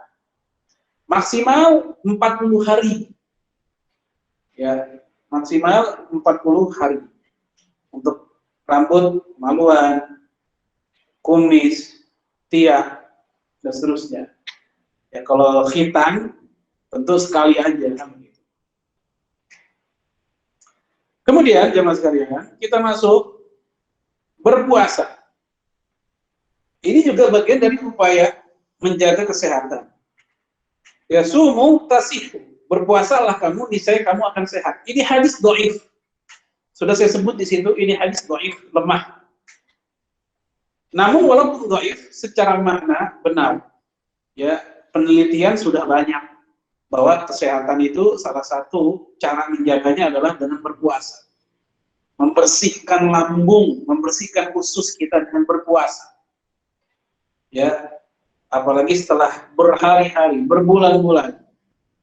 Maksimal 40 hari. Ya, maksimal 40 hari. Untuk rambut, maluan, kumis, tiak, dan seterusnya. Ya, kalau khitan, tentu sekali aja. Kemudian, jemaah sekalian, kita masuk berpuasa. Ini juga bagian dari upaya menjaga kesehatan. Ya, sumu tasihu, berpuasalah kamu, niscaya kamu akan sehat. Ini hadis dhaif. Sudah saya sebut di situ, ini hadis dhaif, lemah. Namun walaupun dhaif, secara makna benar. Ya, penelitian sudah banyak bahwa kesehatan itu salah satu cara menjaganya adalah dengan berpuasa. Membersihkan lambung, membersihkan usus kita dengan berpuasa. Ya, apalagi setelah berhari-hari, berbulan-bulan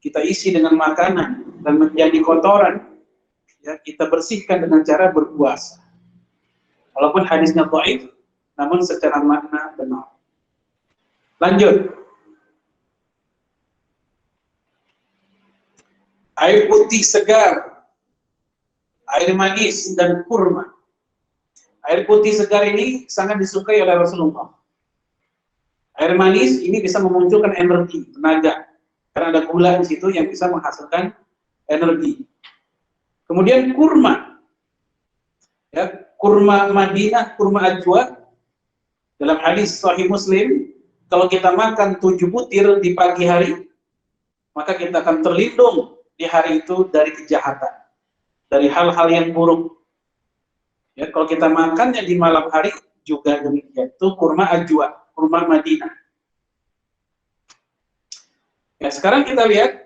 kita isi dengan makanan dan menjadi kotoran, ya, kita bersihkan dengan cara berpuasa. Walaupun hadisnya dhaif, namun secara makna benar. Lanjut. Air putih segar, air manis dan kurma. Air putih segar ini sangat disukai oleh Rasulullah. Air manis ini bisa memunculkan energi, tenaga, karena ada gula di situ yang bisa menghasilkan energi. Kemudian kurma, ya, kurma Madinah, kurma ajwa. Dalam hadis Sahih Muslim, kalau kita makan 7 butir di pagi hari, maka kita akan terlindung di hari itu dari kejahatan, dari hal-hal yang buruk. Ya, kalau kita makannya di malam hari juga demikian. Itu kurma ajwa, kurma Madinah. Ya, sekarang kita lihat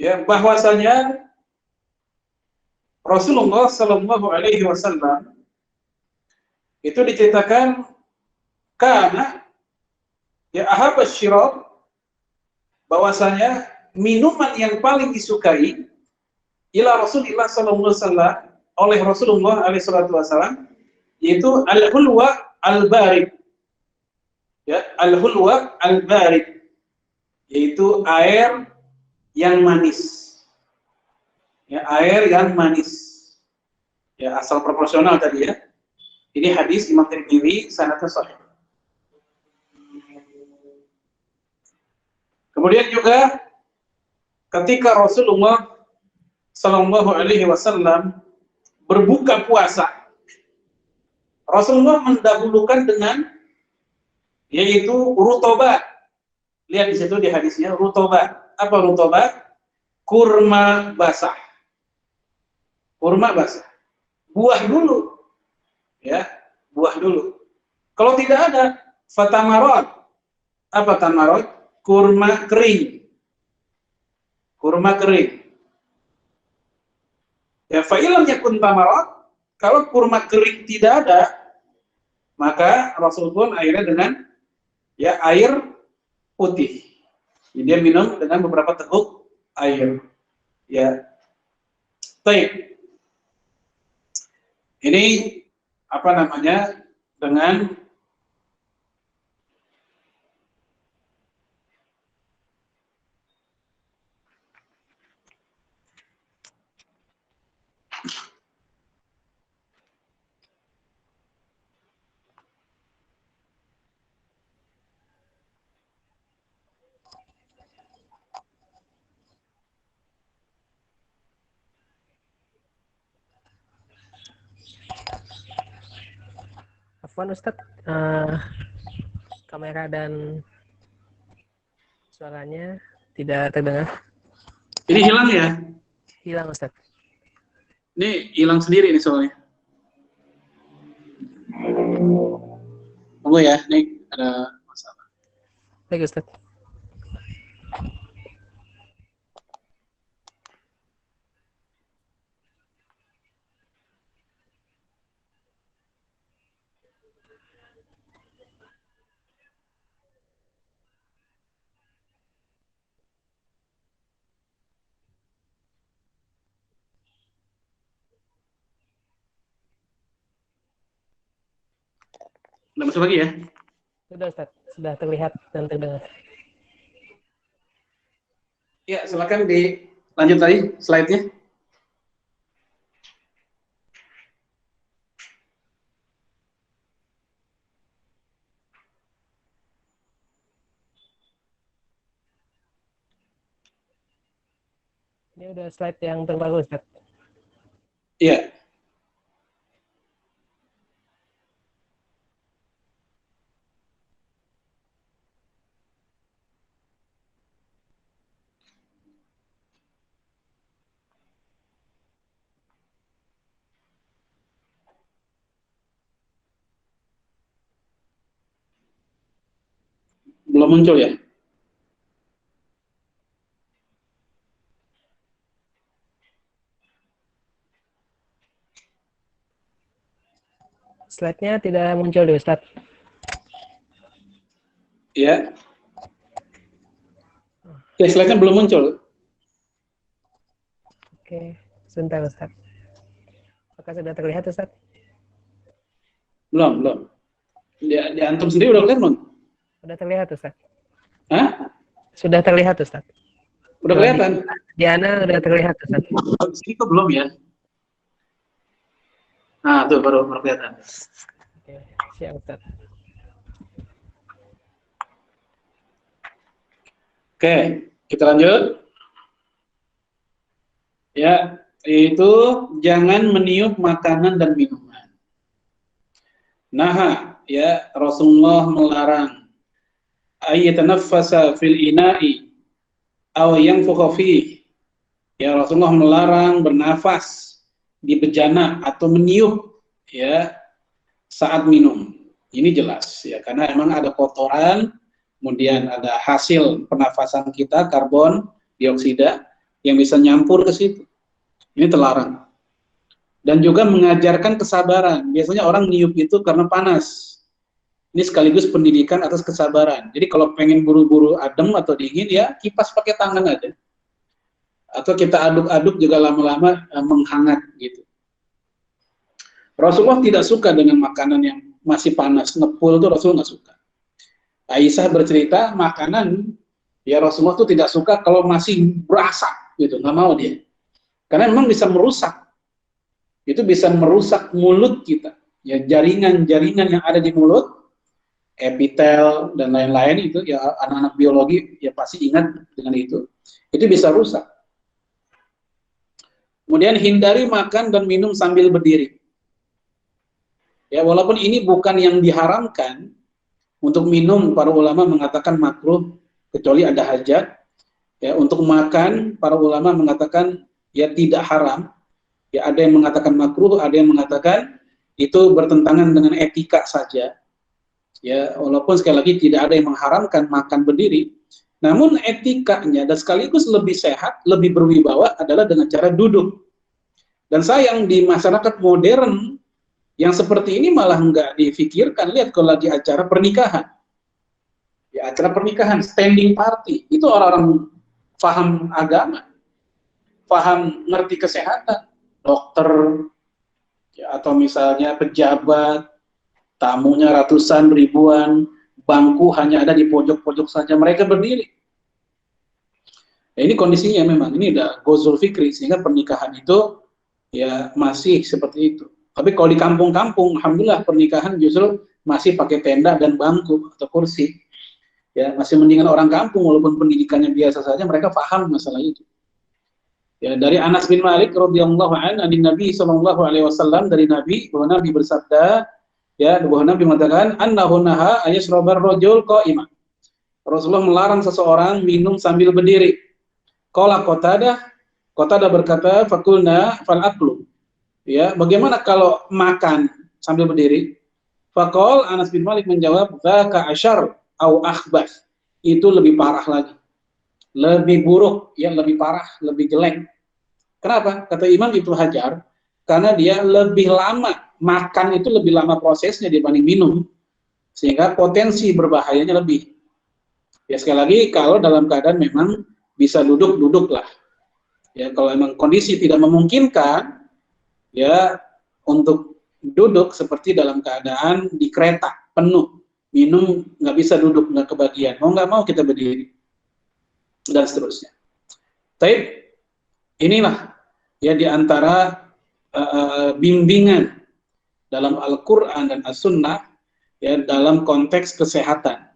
ya bahwasanya Rasulullah Shallallahu Alaihi Wasallam itu diceritakan karena ya ahabas syirab, bahwasanya minuman yang paling disukai ila Rasulullah Shallallahu Alaihi Wasallam oleh Rasulullah Alaihi Wasallam yaitu al-hulwa al-barid. Ya, al-hulwa al-barid, yaitu air yang manis. Ya, air yang manis. Ya, asal proporsional tadi ya. Ini hadis Imam Tirmidzi, sanadnya sahih. Kemudian juga ketika Rasulullah Shallallahu Alaihi Wasallam berbuka puasa, Rasulullah mendahulukan dengan yaitu rutobat. Lihat di situ di hadisnya rutobat. Apa rutobat? Kurma basah. Kurma basah. Buah dulu. Ya, buah dulu. Kalau tidak ada, fatamarot. Apa tamarot? Kurma kering. Kurma kering. Ya, fa'ilam yakun tamarot. Kalau kurma kering tidak ada, Maka Rasul pun akhirnya dengan ya air putih. Jadi dia minum dengan beberapa teguk air. Ya, baik. Ini apa namanya dengan Afwan Ustadz, kamera dan suaranya tidak terdengar. ini hilang ya? Hilang Ustadz. Ini hilang sendiri nih soalnya. Tunggu ya, nih ada masalah. Baik Ustadz. Udah masuk lagi ya? Sudah Ustadz, sudah terlihat dan terdengar. Ya, silakan dilanjut tadi slide-nya. Ini udah slide yang terbaru Ustadz. Iya. Belum muncul ya? Slide-nya tidak muncul di Ustadz. Iya. Oke, slide-nya belum muncul. Oke, sebentar Ustadz. Apakah sudah terlihat Ustadz? Belum. Di antum sendiri udah kelihatan, Bang? Sudah terlihat Ustadz. Hah? Sudah terlihat Ustadz. Udah kelihatan? Di Ana sudah terlihat Ustadz. Di sini kok belum ya? Nah, tuh baru kelihatan. Oke, siap Ustadz. Oke, kita lanjut. Ya, itu jangan meniup makanan dan minuman. Nah, ya Rasulullah melarang ayyatanaffasa fil ina'i aw yanfukha fihi. Ya Rasulullah melarang bernafas di bejana atau meniup ya saat minum. Ini jelas ya karena emang ada kotoran, kemudian ada hasil pernafasan kita karbon dioksida yang bisa nyampur ke situ. Ini terlarang. Dan juga mengajarkan kesabaran. Biasanya orang niup itu karena panas. Ini sekaligus pendidikan atas kesabaran. Jadi kalau pengen buru-buru adem atau dingin ya kipas pakai tangan aja. Atau kita aduk-aduk juga lama-lama menghangat gitu. Rasulullah tidak suka dengan makanan yang masih panas. Ngepul itu Rasulullah nggak suka. Aisyah bercerita makanan ya Rasulullah itu tidak suka kalau masih berasa gitu, nggak mau dia. Karena memang bisa merusak. Itu bisa merusak mulut kita. Ya jaringan-jaringan yang ada di mulut, epitel dan lain-lain itu ya anak-anak biologi ya pasti ingat dengan itu. Itu bisa rusak. Kemudian hindari makan dan minum sambil berdiri. Ya walaupun ini bukan yang diharamkan untuk minum, para ulama mengatakan makruh kecuali ada hajat. Ya untuk makan para ulama mengatakan ya tidak haram. Ya ada yang mengatakan makruh, ada yang mengatakan itu bertentangan dengan etika saja. Ya walaupun sekali lagi tidak ada yang mengharamkan makan berdiri, namun etikanya dan sekaligus lebih sehat, lebih berwibawa adalah dengan cara duduk. Dan sayang di masyarakat modern Yang seperti ini malah nggak difikirkan. Lihat kalau lagi acara pernikahan, ya acara pernikahan, standing party, itu orang-orang paham agama, paham ngerti kesehatan, dokter, ya, atau misalnya pejabat, tamunya ratusan ribuan, bangku hanya ada di pojok-pojok saja, mereka berdiri. Ya, ini kondisinya memang, ini udah gozul fikri, sehingga pernikahan itu ya masih seperti itu. Tapi kalau di kampung-kampung, alhamdulillah pernikahan justru masih pakai tenda dan bangku atau kursi. Ya, masih mendingan orang kampung walaupun pendidikannya biasa saja, mereka paham masalah itu. Ya, dari Anas bin Malik radhiyallahu anhu dari Nabi sallallahu alaihi wasallam, dari Nabi bahwa Nabi bersabda, ya, bahwa Nabi mengatakan annahu naha ayasrabar rajul qa'iman. Rasulullah melarang seseorang minum sambil berdiri. Qala Qatadah berkata, fakulna fal aklu. Ya, bagaimana kalau makan sambil berdiri? Faqal Anas bin Malik menjawab, dzaka asyar au akhbas. Itu lebih parah lagi. Lebih buruk, ya, lebih parah, lebih jelek. Kenapa? Kata Imam Ibnu Hajar, karena dia lebih lama makan, itu lebih lama prosesnya dibanding minum, sehingga potensi berbahayanya lebih. Ya, sekali lagi kalau dalam keadaan memang bisa duduk-duduklah. Ya, kalau memang kondisi tidak memungkinkan, ya, untuk duduk seperti dalam keadaan di kereta penuh, minum nggak bisa duduk, nggak kebagian, mau nggak mau kita berdiri, dan seterusnya. Tapi inilah ya di antara bimbingan dalam Al-Quran dan As-Sunnah, ya, dalam konteks kesehatan.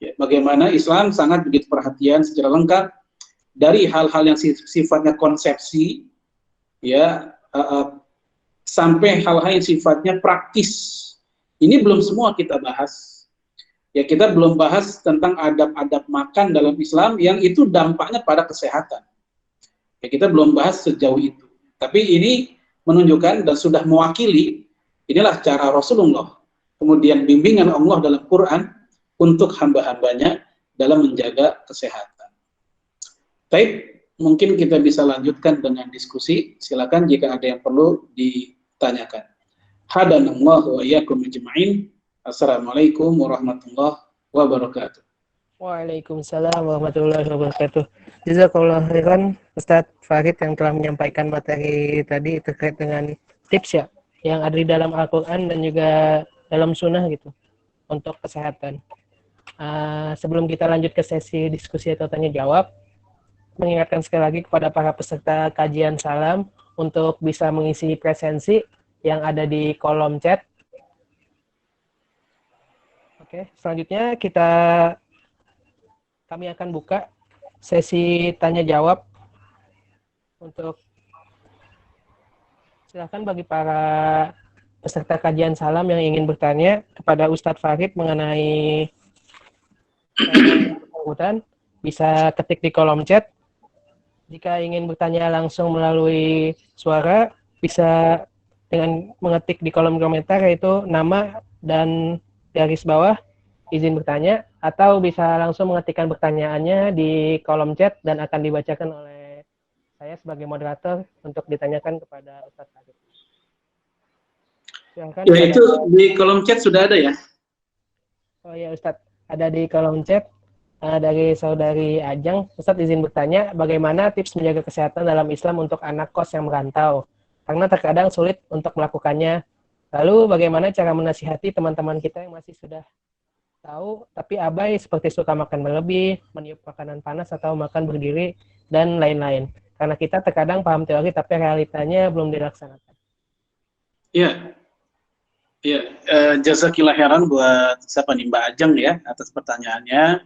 Ya, bagaimana Islam sangat begitu perhatian secara lengkap dari hal-hal yang sifatnya konsepsi, ya, sampai hal-hal yang sifatnya praktis. Ini belum semua kita bahas. Ya, kita belum bahas tentang adab-adab makan dalam Islam yang itu dampaknya pada kesehatan. Ya, kita belum bahas sejauh itu. Tapi ini menunjukkan dan sudah mewakili, inilah cara Rasulullah, kemudian bimbingan Allah dalam Quran untuk hamba-hambanya dalam menjaga kesehatan. Baik, mungkin kita bisa lanjutkan dengan diskusi. Silakan jika ada yang perlu ditanyakan. Hadanallahu wa iyyakum ajma'in. Assalamualaikum warahmatullahi wabarakatuh. Waalaikumsalam warahmatullahi wabarakatuh. Jazakallahu khairan Ustadz Farid yang telah menyampaikan materi tadi terkait dengan tips, ya, yang ada di dalam Al-Quran dan juga dalam sunnah gitu untuk kesehatan. Sebelum kita lanjut ke sesi diskusi atau tanya jawab, mengingatkan sekali lagi kepada para peserta kajian salam untuk bisa mengisi presensi yang ada di kolom chat. Oke, selanjutnya kami akan buka sesi tanya jawab. Untuk silakan bagi para peserta kajian salam yang ingin bertanya kepada Ustadz Farid mengenai bersangkutan, bisa ketik di kolom chat. Jika ingin bertanya langsung melalui suara, bisa dengan mengetik di kolom komentar yaitu nama dan garis bawah izin bertanya, atau bisa langsung mengetikkan pertanyaannya di kolom chat dan akan dibacakan oleh saya sebagai moderator untuk ditanyakan kepada Ustadz Farid. Silahkan. Ya, itu di kolom chat sudah ada, ya? Oh ya Ustadz, ada di kolom chat dari saudari Ajeng. Ustadz izin bertanya, bagaimana tips menjaga kesehatan dalam Islam untuk anak kos yang merantau? Karena terkadang sulit untuk melakukannya. Lalu bagaimana cara menasihati teman-teman kita yang masih sudah tahu tapi abai, seperti suka makan berlebih, meniup makanan panas atau makan berdiri dan lain-lain. Karena kita terkadang paham teori tapi realitanya belum dilaksanakan. Iya. Ya, jazakillah khairan buat siapa nih, Mbak Ajeng, ya, atas pertanyaannya.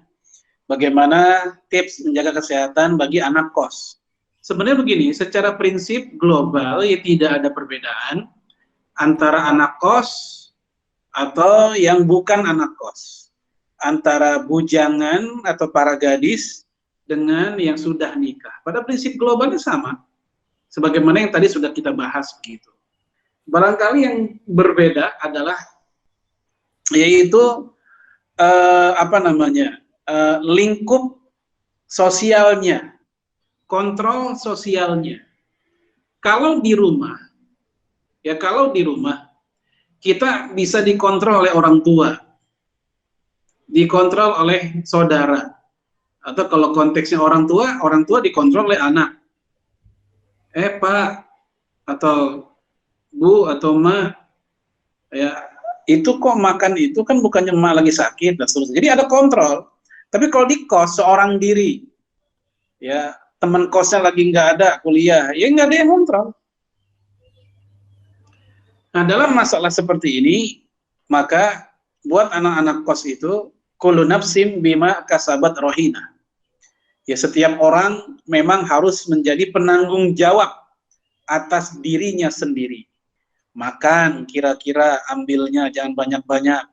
Bagaimana tips menjaga kesehatan bagi anak kos? Sebenarnya begini, secara prinsip global ya tidak ada perbedaan antara anak kos atau yang bukan anak kos, antara bujangan atau para gadis dengan yang sudah nikah. Pada prinsip globalnya sama, sebagaimana yang tadi sudah kita bahas begitu. Barangkali yang berbeda adalah yaitu lingkup sosialnya, kontrol sosialnya. Kalau di rumah, kita bisa dikontrol oleh orang tua, dikontrol oleh saudara, atau kalau konteksnya orang tua dikontrol oleh anak. Pak atau Bu atau Ma, ya itu kok makan itu kan bukannya emak lagi sakit dan seterusnya. Jadi ada kontrol. Tapi kalau di kos seorang diri, ya teman kosnya lagi nggak ada kuliah, ya nggak ada yang kontrol. Nah dalam masalah seperti ini, maka buat anak-anak kos itu kullu nafsin bima kasabat rohina. Ya setiap orang memang harus menjadi penanggung jawab atas dirinya sendiri. Makan kira-kira ambilnya jangan banyak-banyak,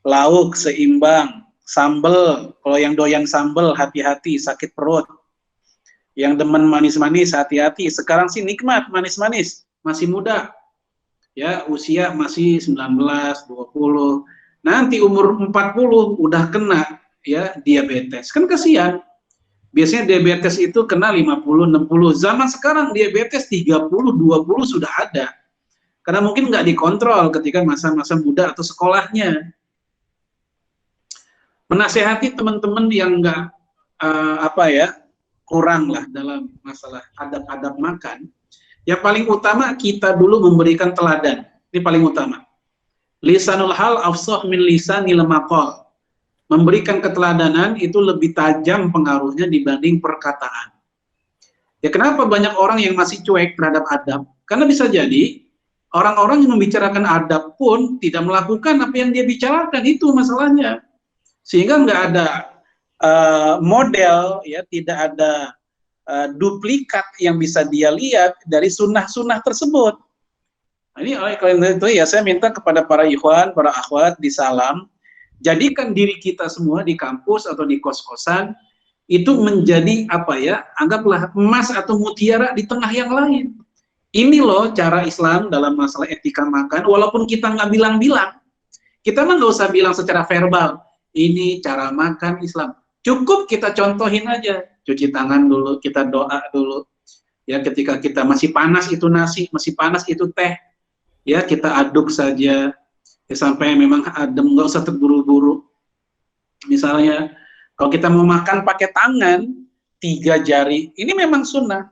lauk seimbang, sambel, kalau yang doyan sambel hati-hati sakit perut, yang demen manis-manis hati-hati, sekarang sih nikmat manis-manis, masih muda, ya usia masih 19, 20, nanti umur 40 udah kena ya diabetes, kan kasihan. Biasanya diabetes itu kena 50, 60, zaman sekarang diabetes 30, 20 sudah ada. Karena mungkin nggak dikontrol ketika masa-masa muda atau sekolahnya. Menasehati teman-teman yang nggak kurang lah dalam masalah adab-adab makan. Yang paling utama kita dulu memberikan teladan. Ini paling utama. Lisanul hal afsah min lisanil maqal. Memberikan keteladanan itu lebih tajam pengaruhnya dibanding perkataan. Ya kenapa banyak orang yang masih cuek terhadap adab? Karena bisa jadi orang-orang yang membicarakan adab pun tidak melakukan apa yang dia bicarakan, itu masalahnya. Sehingga nggak ada model, ya tidak ada duplikat yang bisa dia lihat dari sunnah-sunnah tersebut. Nah, ini oleh karena itu ya saya minta kepada para ikhwan, para akhwat di Salam, jadikan diri kita semua di kampus atau di kos-kosan itu menjadi anggaplah emas atau mutiara di tengah yang lain. Ini loh cara Islam dalam masalah etika makan, walaupun kita nggak bilang-bilang. Kita mah nggak usah bilang secara verbal, ini cara makan Islam. Cukup kita contohin aja, cuci tangan dulu, kita doa dulu. Ya ketika kita masih panas itu nasi, masih panas itu teh, ya kita aduk saja, ya, sampai memang adem, nggak usah terburu-buru. Misalnya, kalau kita mau makan pakai tangan, 3 jari, ini memang sunnah.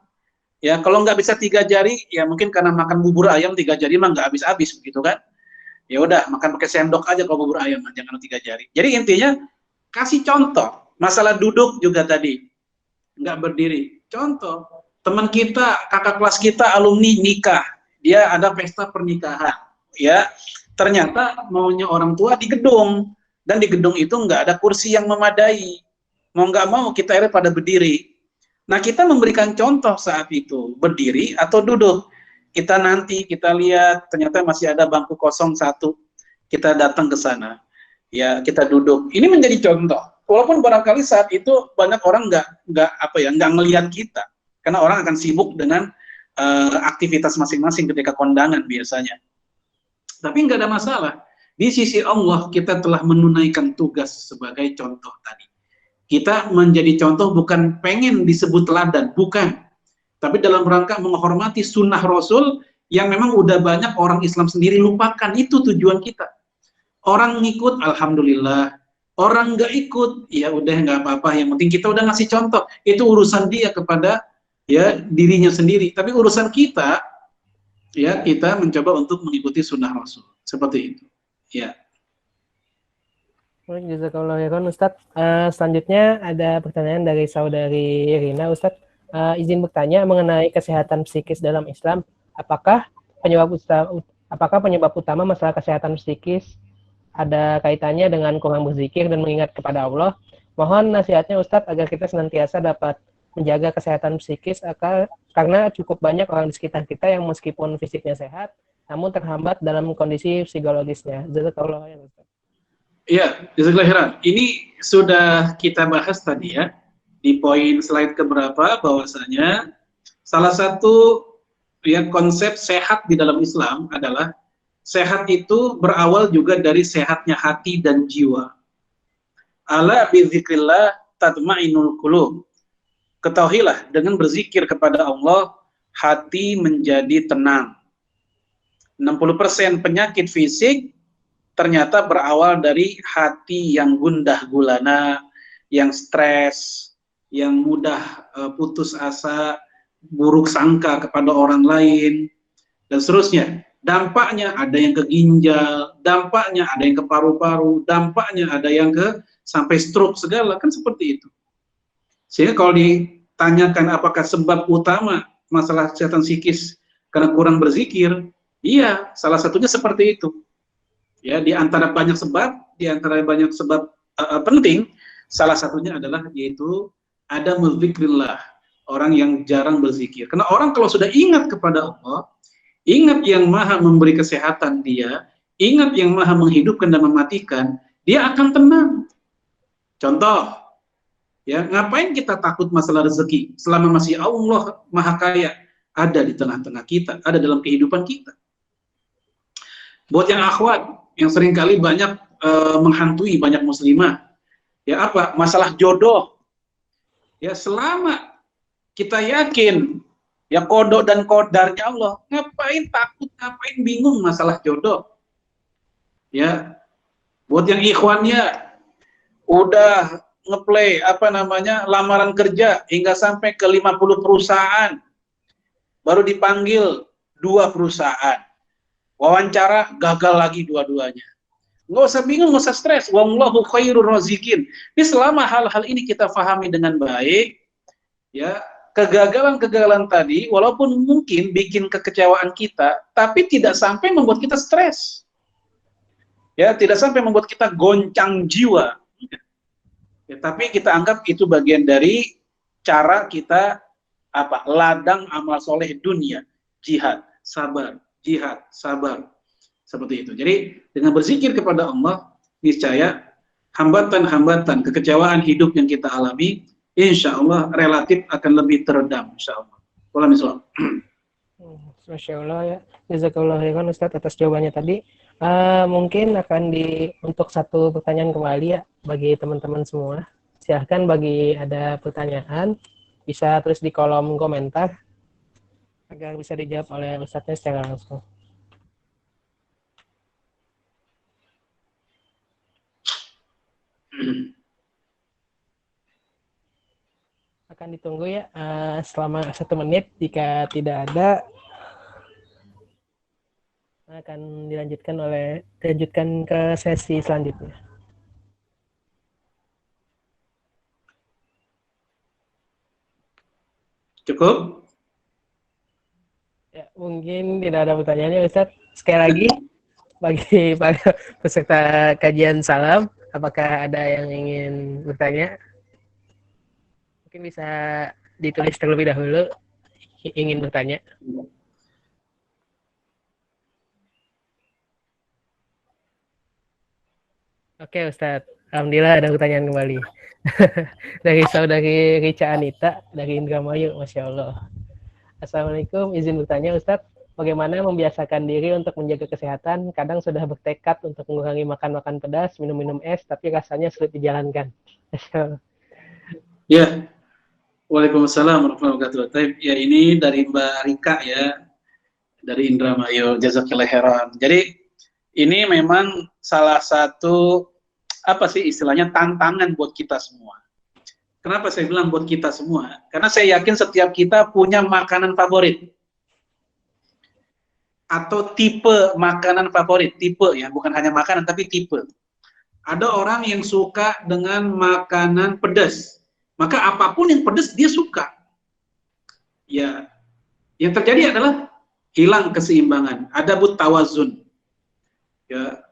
Ya, kalau nggak bisa 3 jari, ya mungkin karena makan bubur ayam 3 jari mah nggak habis-habis, begitu kan? Ya udah, makan pakai sendok aja kalau bubur ayam, jangan 3 jari. Jadi intinya kasih contoh. Masalah duduk juga tadi, nggak berdiri. Contoh, teman kita, kakak kelas kita, alumni nikah, dia ada pesta pernikahan, ya ternyata maunya orang tua di gedung, dan di gedung itu nggak ada kursi yang memadai. Mau nggak mau kita akhirnya pada berdiri. Nah, kita memberikan contoh saat itu, berdiri atau duduk. Kita lihat, ternyata masih ada bangku kosong 1. Kita datang ke sana. Ya, kita duduk. Ini menjadi contoh. Walaupun barangkali saat itu banyak orang nggak ngelihat kita. Karena orang akan sibuk dengan aktivitas masing-masing ketika kondangan biasanya. Tapi nggak ada masalah. Di sisi Allah, kita telah menunaikan tugas sebagai contoh tadi. Kita menjadi contoh bukan pengen disebut teladan, bukan. Tapi dalam rangka menghormati sunnah Rasul yang memang udah banyak orang Islam sendiri lupakan. Itu tujuan kita. Orang ngikut, alhamdulillah. Orang nggak ikut, ya udah nggak apa-apa. Yang penting kita udah ngasih contoh. Itu urusan dia kepada ya dirinya sendiri. Tapi urusan kita, ya kita mencoba untuk mengikuti sunnah Rasul. Seperti itu. Ya. Baik, jazakallahu khairan Ustadz. Selanjutnya ada pertanyaan dari saudari Rina, Ustadz. Izin bertanya mengenai kesehatan psikis dalam Islam. Apakah penyebab utama masalah kesehatan psikis ada kaitannya dengan kurang berzikir dan mengingat kepada Allah? Mohon nasihatnya Ustadz agar kita senantiasa dapat menjaga kesehatan psikis karena cukup banyak orang di sekitar kita yang meskipun fisiknya sehat, namun terhambat dalam kondisi psikologisnya. Jazakallahu khairan Ustadz. Iya, jazakallahu khairan. Ini sudah kita bahas tadi ya, di poin slide keberapa, bahwasanya salah satu ya konsep sehat di dalam Islam adalah sehat itu berawal juga dari sehatnya hati dan jiwa. Ala bizikrillah tatma'inul qulub. Ketahuilah dengan berzikir kepada Allah, hati menjadi tenang. 60% penyakit fisik ternyata berawal dari hati yang gundah gulana, yang stres, yang mudah putus asa, buruk sangka kepada orang lain, dan seterusnya. Dampaknya ada yang ke ginjal, dampaknya ada yang ke paru-paru, dampaknya ada yang ke sampai stroke segala, kan seperti itu. Sehingga kalau ditanyakan apakah sebab utama masalah kesehatan psikis karena kurang berzikir, iya, salah satunya seperti itu. Ya, di antara banyak sebab penting, salah satunya adalah yaitu ada muzikrillah, orang yang jarang berzikir. Karena orang kalau sudah ingat kepada Allah, ingat yang maha memberi kesehatan dia, ingat yang maha menghidupkan dan mematikan, dia akan tenang. Contoh, ya, ngapain kita takut masalah rezeki selama masih Allah maha kaya ada di tengah-tengah kita, ada dalam kehidupan kita. Buat yang akhwat yang seringkali banyak menghantui banyak muslimah, ya apa? Masalah jodoh. Ya, selama kita yakin ya kodok dan kodarnya Allah, ngapain takut, ngapain bingung masalah jodoh? Ya, buat yang ikhwannya udah ngeplay lamaran kerja hingga sampai ke 50 perusahaan, baru dipanggil 2 perusahaan, wawancara gagal lagi dua-duanya. Nggak usah bingung, nggak usah stres. Wallahu khairur razikin. Ini selama hal-hal ini kita pahami dengan baik, ya, kegagalan-kegagalan tadi walaupun mungkin bikin kekecewaan kita, tapi tidak sampai membuat kita stres. Ya, tidak sampai membuat kita goncang jiwa. Ya, tapi kita anggap itu bagian dari cara kita ladang amal soleh dunia, jihad, sabar, seperti itu. Jadi dengan berzikir kepada Allah, niscaya hambatan-hambatan kekecewaan hidup yang kita alami, insya Allah relatif akan lebih teredam, insya Allah. Masya Allah ya, jazakallah khairan Ustaz atas jawabannya tadi. Mungkin akan untuk satu pertanyaan kembali ya bagi teman-teman semua. Silahkan bagi ada pertanyaan bisa tulis di kolom komentar agar bisa dijawab oleh Ustaznya secara langsung. Akan ditunggu ya selama 1 menit. Jika tidak ada, akan dilanjutkan ke sesi selanjutnya. Cukup? Ya, mungkin tidak ada pertanyaannya Ustaz. Sekali lagi bagi para peserta kajian salam, apakah ada yang ingin bertanya? Mungkin bisa ditulis terlebih dahulu ingin bertanya. Oke Ustadz, alhamdulillah ada pertanyaan kembali. Dari saudari Rica Anita dari Indramayu, Masya Allah. Assalamualaikum, izin bertanya Ustadz, bagaimana membiasakan diri untuk menjaga kesehatan? Kadang sudah bertekad untuk mengurangi makan pedas, minum es, tapi rasanya sulit dijalankan. Masya Allah. Ya, Waalaikumsalam warahmatullahi wabarakatuh. Ya, ini dari Mbak Rika ya, dari Indramayu, jazakillah khairan. Jadi ini memang salah satu istilahnya tantangan buat kita semua. Kenapa saya bilang buat kita semua? Karena saya yakin setiap kita punya makanan favorit atau tipe makanan favorit, tipe ya, bukan hanya makanan tapi tipe. Ada orang yang suka dengan makanan pedas, maka apapun yang pedas dia suka. Ya, yang terjadi adalah hilang keseimbangan, ada tawazun. Ya,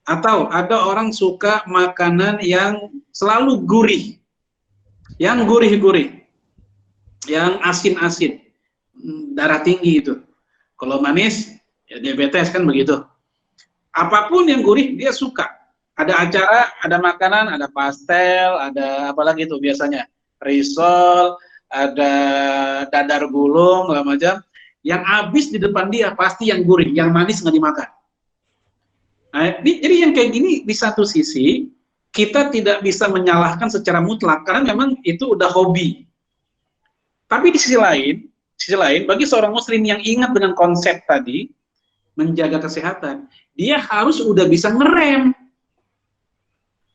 atau ada orang suka makanan yang selalu gurih, yang gurih-gurih, yang asin-asin, darah tinggi itu. Kalau manis, ya diabetes kan begitu. Apapun yang gurih dia suka. Ada acara, ada makanan, ada pastel, ada apa lagi tuh biasanya, risol, ada dadar gulung, segala macam. Yang habis di depan dia pasti yang gurih, yang manis nggak dimakan. Nah, jadi yang kayak gini di satu sisi kita tidak bisa menyalahkan secara mutlak karena memang itu udah hobi. Tapi di sisi lain bagi seorang muslim yang ingat dengan konsep tadi, menjaga kesehatan, dia harus udah bisa ngerem.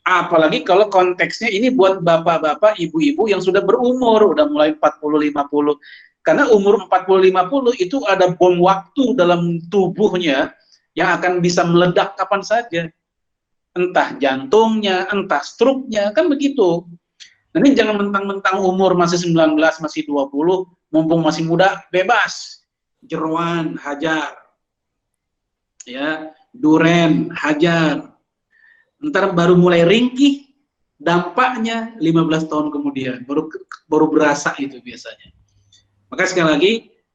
Apalagi kalau konteksnya ini buat bapak-bapak, ibu-ibu yang sudah berumur, udah mulai 40-50. Karena umur 40-50 itu ada bom waktu dalam tubuhnya yang akan bisa meledak kapan saja. Entah jantungnya, entah struknya, kan begitu. Nah, ini jangan mentang-mentang umur masih 19, masih 20, mumpung masih muda, bebas. Jeroan, hajar. Ya, duren, hajar. Ntar baru mulai ringkih, dampaknya 15 tahun kemudian, baru berasa itu biasanya. Maka sekali lagi,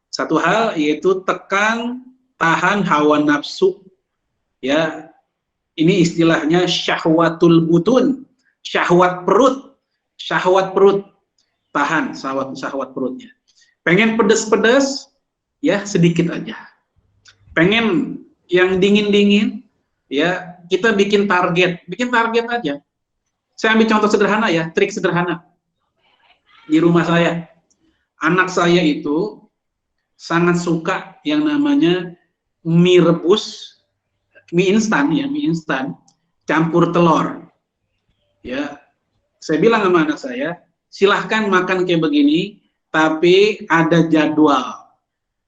satu hal yaitu tekan, tahan hawa nafsu. Ya, ini istilahnya syahwatul butun, syahwat perut, tahan syahwat perutnya. Pengen pedes-pedes, ya sedikit aja. Pengen yang dingin-dingin, ya kita bikin target aja. Saya ambil contoh sederhana ya, trik sederhana. Di rumah saya, anak saya itu sangat suka yang namanya mie rebus, mie instan ya, mie instan campur telur. Ya, saya bilang sama anak saya, silahkan makan kayak begini, tapi ada jadwal.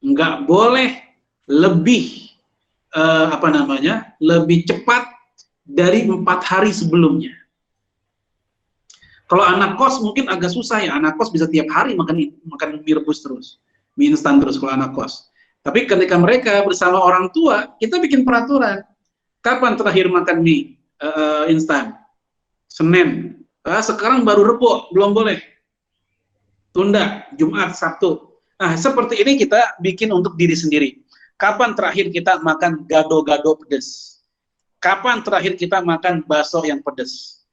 Nggak boleh lebih lebih cepat dari 4 hari sebelumnya. Kalau anak kos mungkin agak susah ya, anak kos bisa tiap hari makan mie rebus terus, mie instan terus kalau anak kos. Tapi ketika mereka bersama orang tua, kita bikin peraturan. Kapan terakhir makan mie instan? Senin. Sekarang baru Rebo, belum boleh. Tunda, Jumat, Sabtu. Nah, seperti ini kita bikin untuk diri sendiri. Kapan terakhir kita makan gado-gado pedas? Kapan terakhir kita makan bakso yang pedas?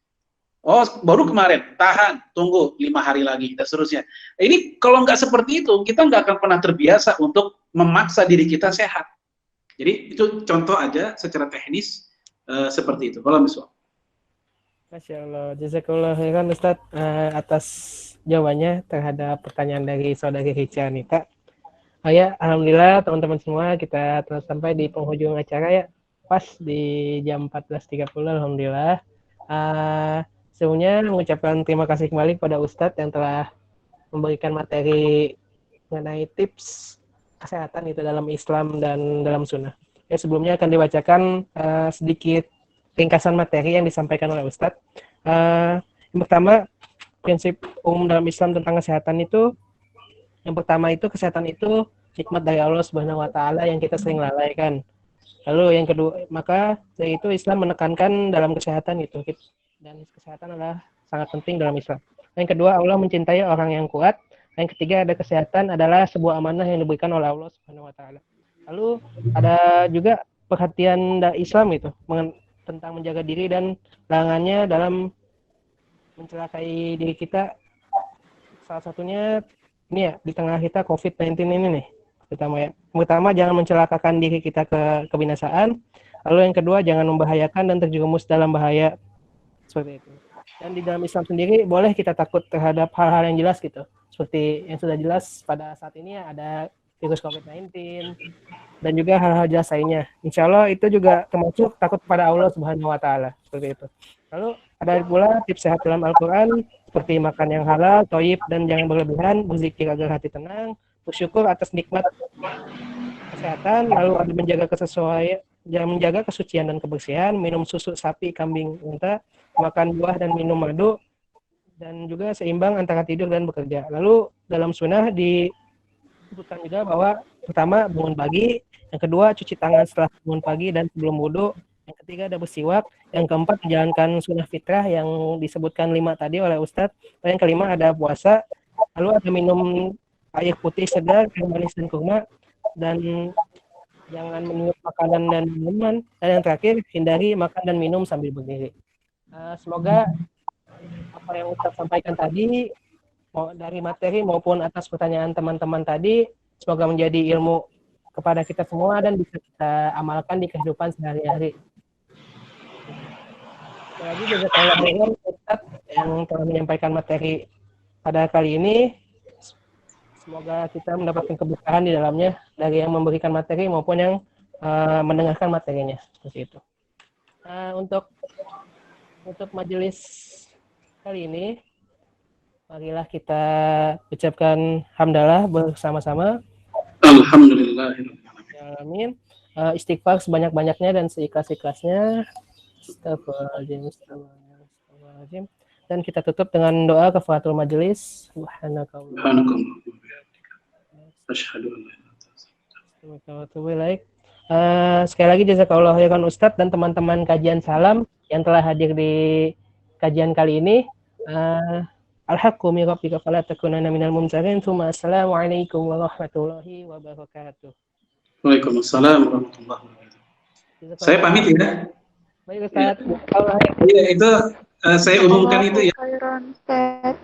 Oh, baru kemarin, tahan, tunggu 5 hari lagi, dan seterusnya. Ini kalau nggak seperti itu, kita nggak akan pernah terbiasa untuk memaksa diri kita sehat. Jadi itu contoh aja secara teknis seperti itu. Kalau misal. Masya Allah, jazakallah khairan Ustadz atas jawabannya terhadap pertanyaan dari saudari Rica Anita. Ya, alhamdulillah teman-teman semua kita telah sampai di penghujung acara ya, pas di jam 14.30 alhamdulillah. Sebelumnya mengucapkan terima kasih kembali kepada Ustadz yang telah memberikan materi mengenai tips kesehatan itu dalam Islam dan dalam sunnah. Ya, sebelumnya akan dibacakan sedikit ringkasan materi yang disampaikan oleh Ustadz. Yang pertama, prinsip umum dalam Islam tentang kesehatan itu, yang pertama itu kesehatan itu nikmat dari Allah Subhanahu wa taala yang kita sering lalaikan. Lalu yang kedua, maka dari itu Islam menekankan dalam kesehatan itu, dan kesehatan adalah sangat penting dalam Islam. Yang kedua, Allah mencintai orang yang kuat. Yang ketiga, ada kesehatan adalah sebuah amanah yang diberikan oleh Allah Subhanahu wa taala. Lalu ada juga perhatian Islam itu tentang menjaga diri dan larangannya dalam mencelakai diri kita. Salah satunya ini ya, di tengah kita COVID-19 ini nih, pertama jangan mencelakakan diri kita ke kebinasaan. Lalu yang kedua, jangan membahayakan dan terjerumus dalam bahaya, seperti itu. Dan di dalam Islam sendiri boleh kita takut terhadap hal-hal yang jelas gitu, seperti yang sudah jelas pada saat ini ada virus COVID-19 dan juga hal-hal jelas lainnya. Insya Allah itu juga termasuk takut kepada Allah Subhanahu wa taala, seperti itu. Lalu ada pula tips sehat dalam Al-Quran, seperti makan yang halal, thayyib, dan jangan berlebihan, berzikir agar hati tenang, bersyukur atas nikmat kesehatan, lalu ada menjaga kesucian dan kebersihan, minum susu sapi, kambing, unta, makan buah dan minum madu, dan juga seimbang antara tidur dan bekerja. Lalu dalam sunnah disebutkan juga bahwa pertama bangun pagi, yang kedua cuci tangan setelah bangun pagi dan sebelum wudhu, yang ketiga ada bersiwak, yang keempat menjalankan sunnah fitrah yang disebutkan 5 tadi oleh Ustadz, dan yang kelima ada puasa, lalu ada minum air putih segar, air manis dan kurma, dan jangan meniup makanan dan minuman, dan yang terakhir hindari makan dan minum sambil berdiri. Semoga apa yang Ustadz sampaikan tadi dari materi maupun atas pertanyaan teman-teman tadi, semoga menjadi ilmu kepada kita semua dan bisa kita amalkan di kehidupan sehari-hari. Lagi juga kalau Ustadz yang telah menyampaikan materi pada kali ini, semoga kita mendapatkan keberkahan di dalamnya dari yang memberikan materi maupun yang mendengarkan materinya seperti itu. Untuk majelis kali ini, marilah kita ucapkan hamdalah bersama-sama. Alhamdulillah. Amin. Istighfar sebanyak-banyaknya dan seikhlas-ikhlasnya. Astagfirullahaladzim. Dan kita tutup dengan doa kafaratul majelis. Subhanakallah. Sekali lagi jazakallah khairan Ustadz dan teman-teman kajian salam yang telah hadir di kajian kali ini. Al-haqqu min rabbika fala takunanna minal mumtarin. Assalamualaikum warahmatullahi wabarakatuh. Waalaikumsalam warahmatullahi wabarakatuh. Saya pamit ya. Baik Ustaz. Iya, itu saya umumkan itu ya. Khairan, Ustaz.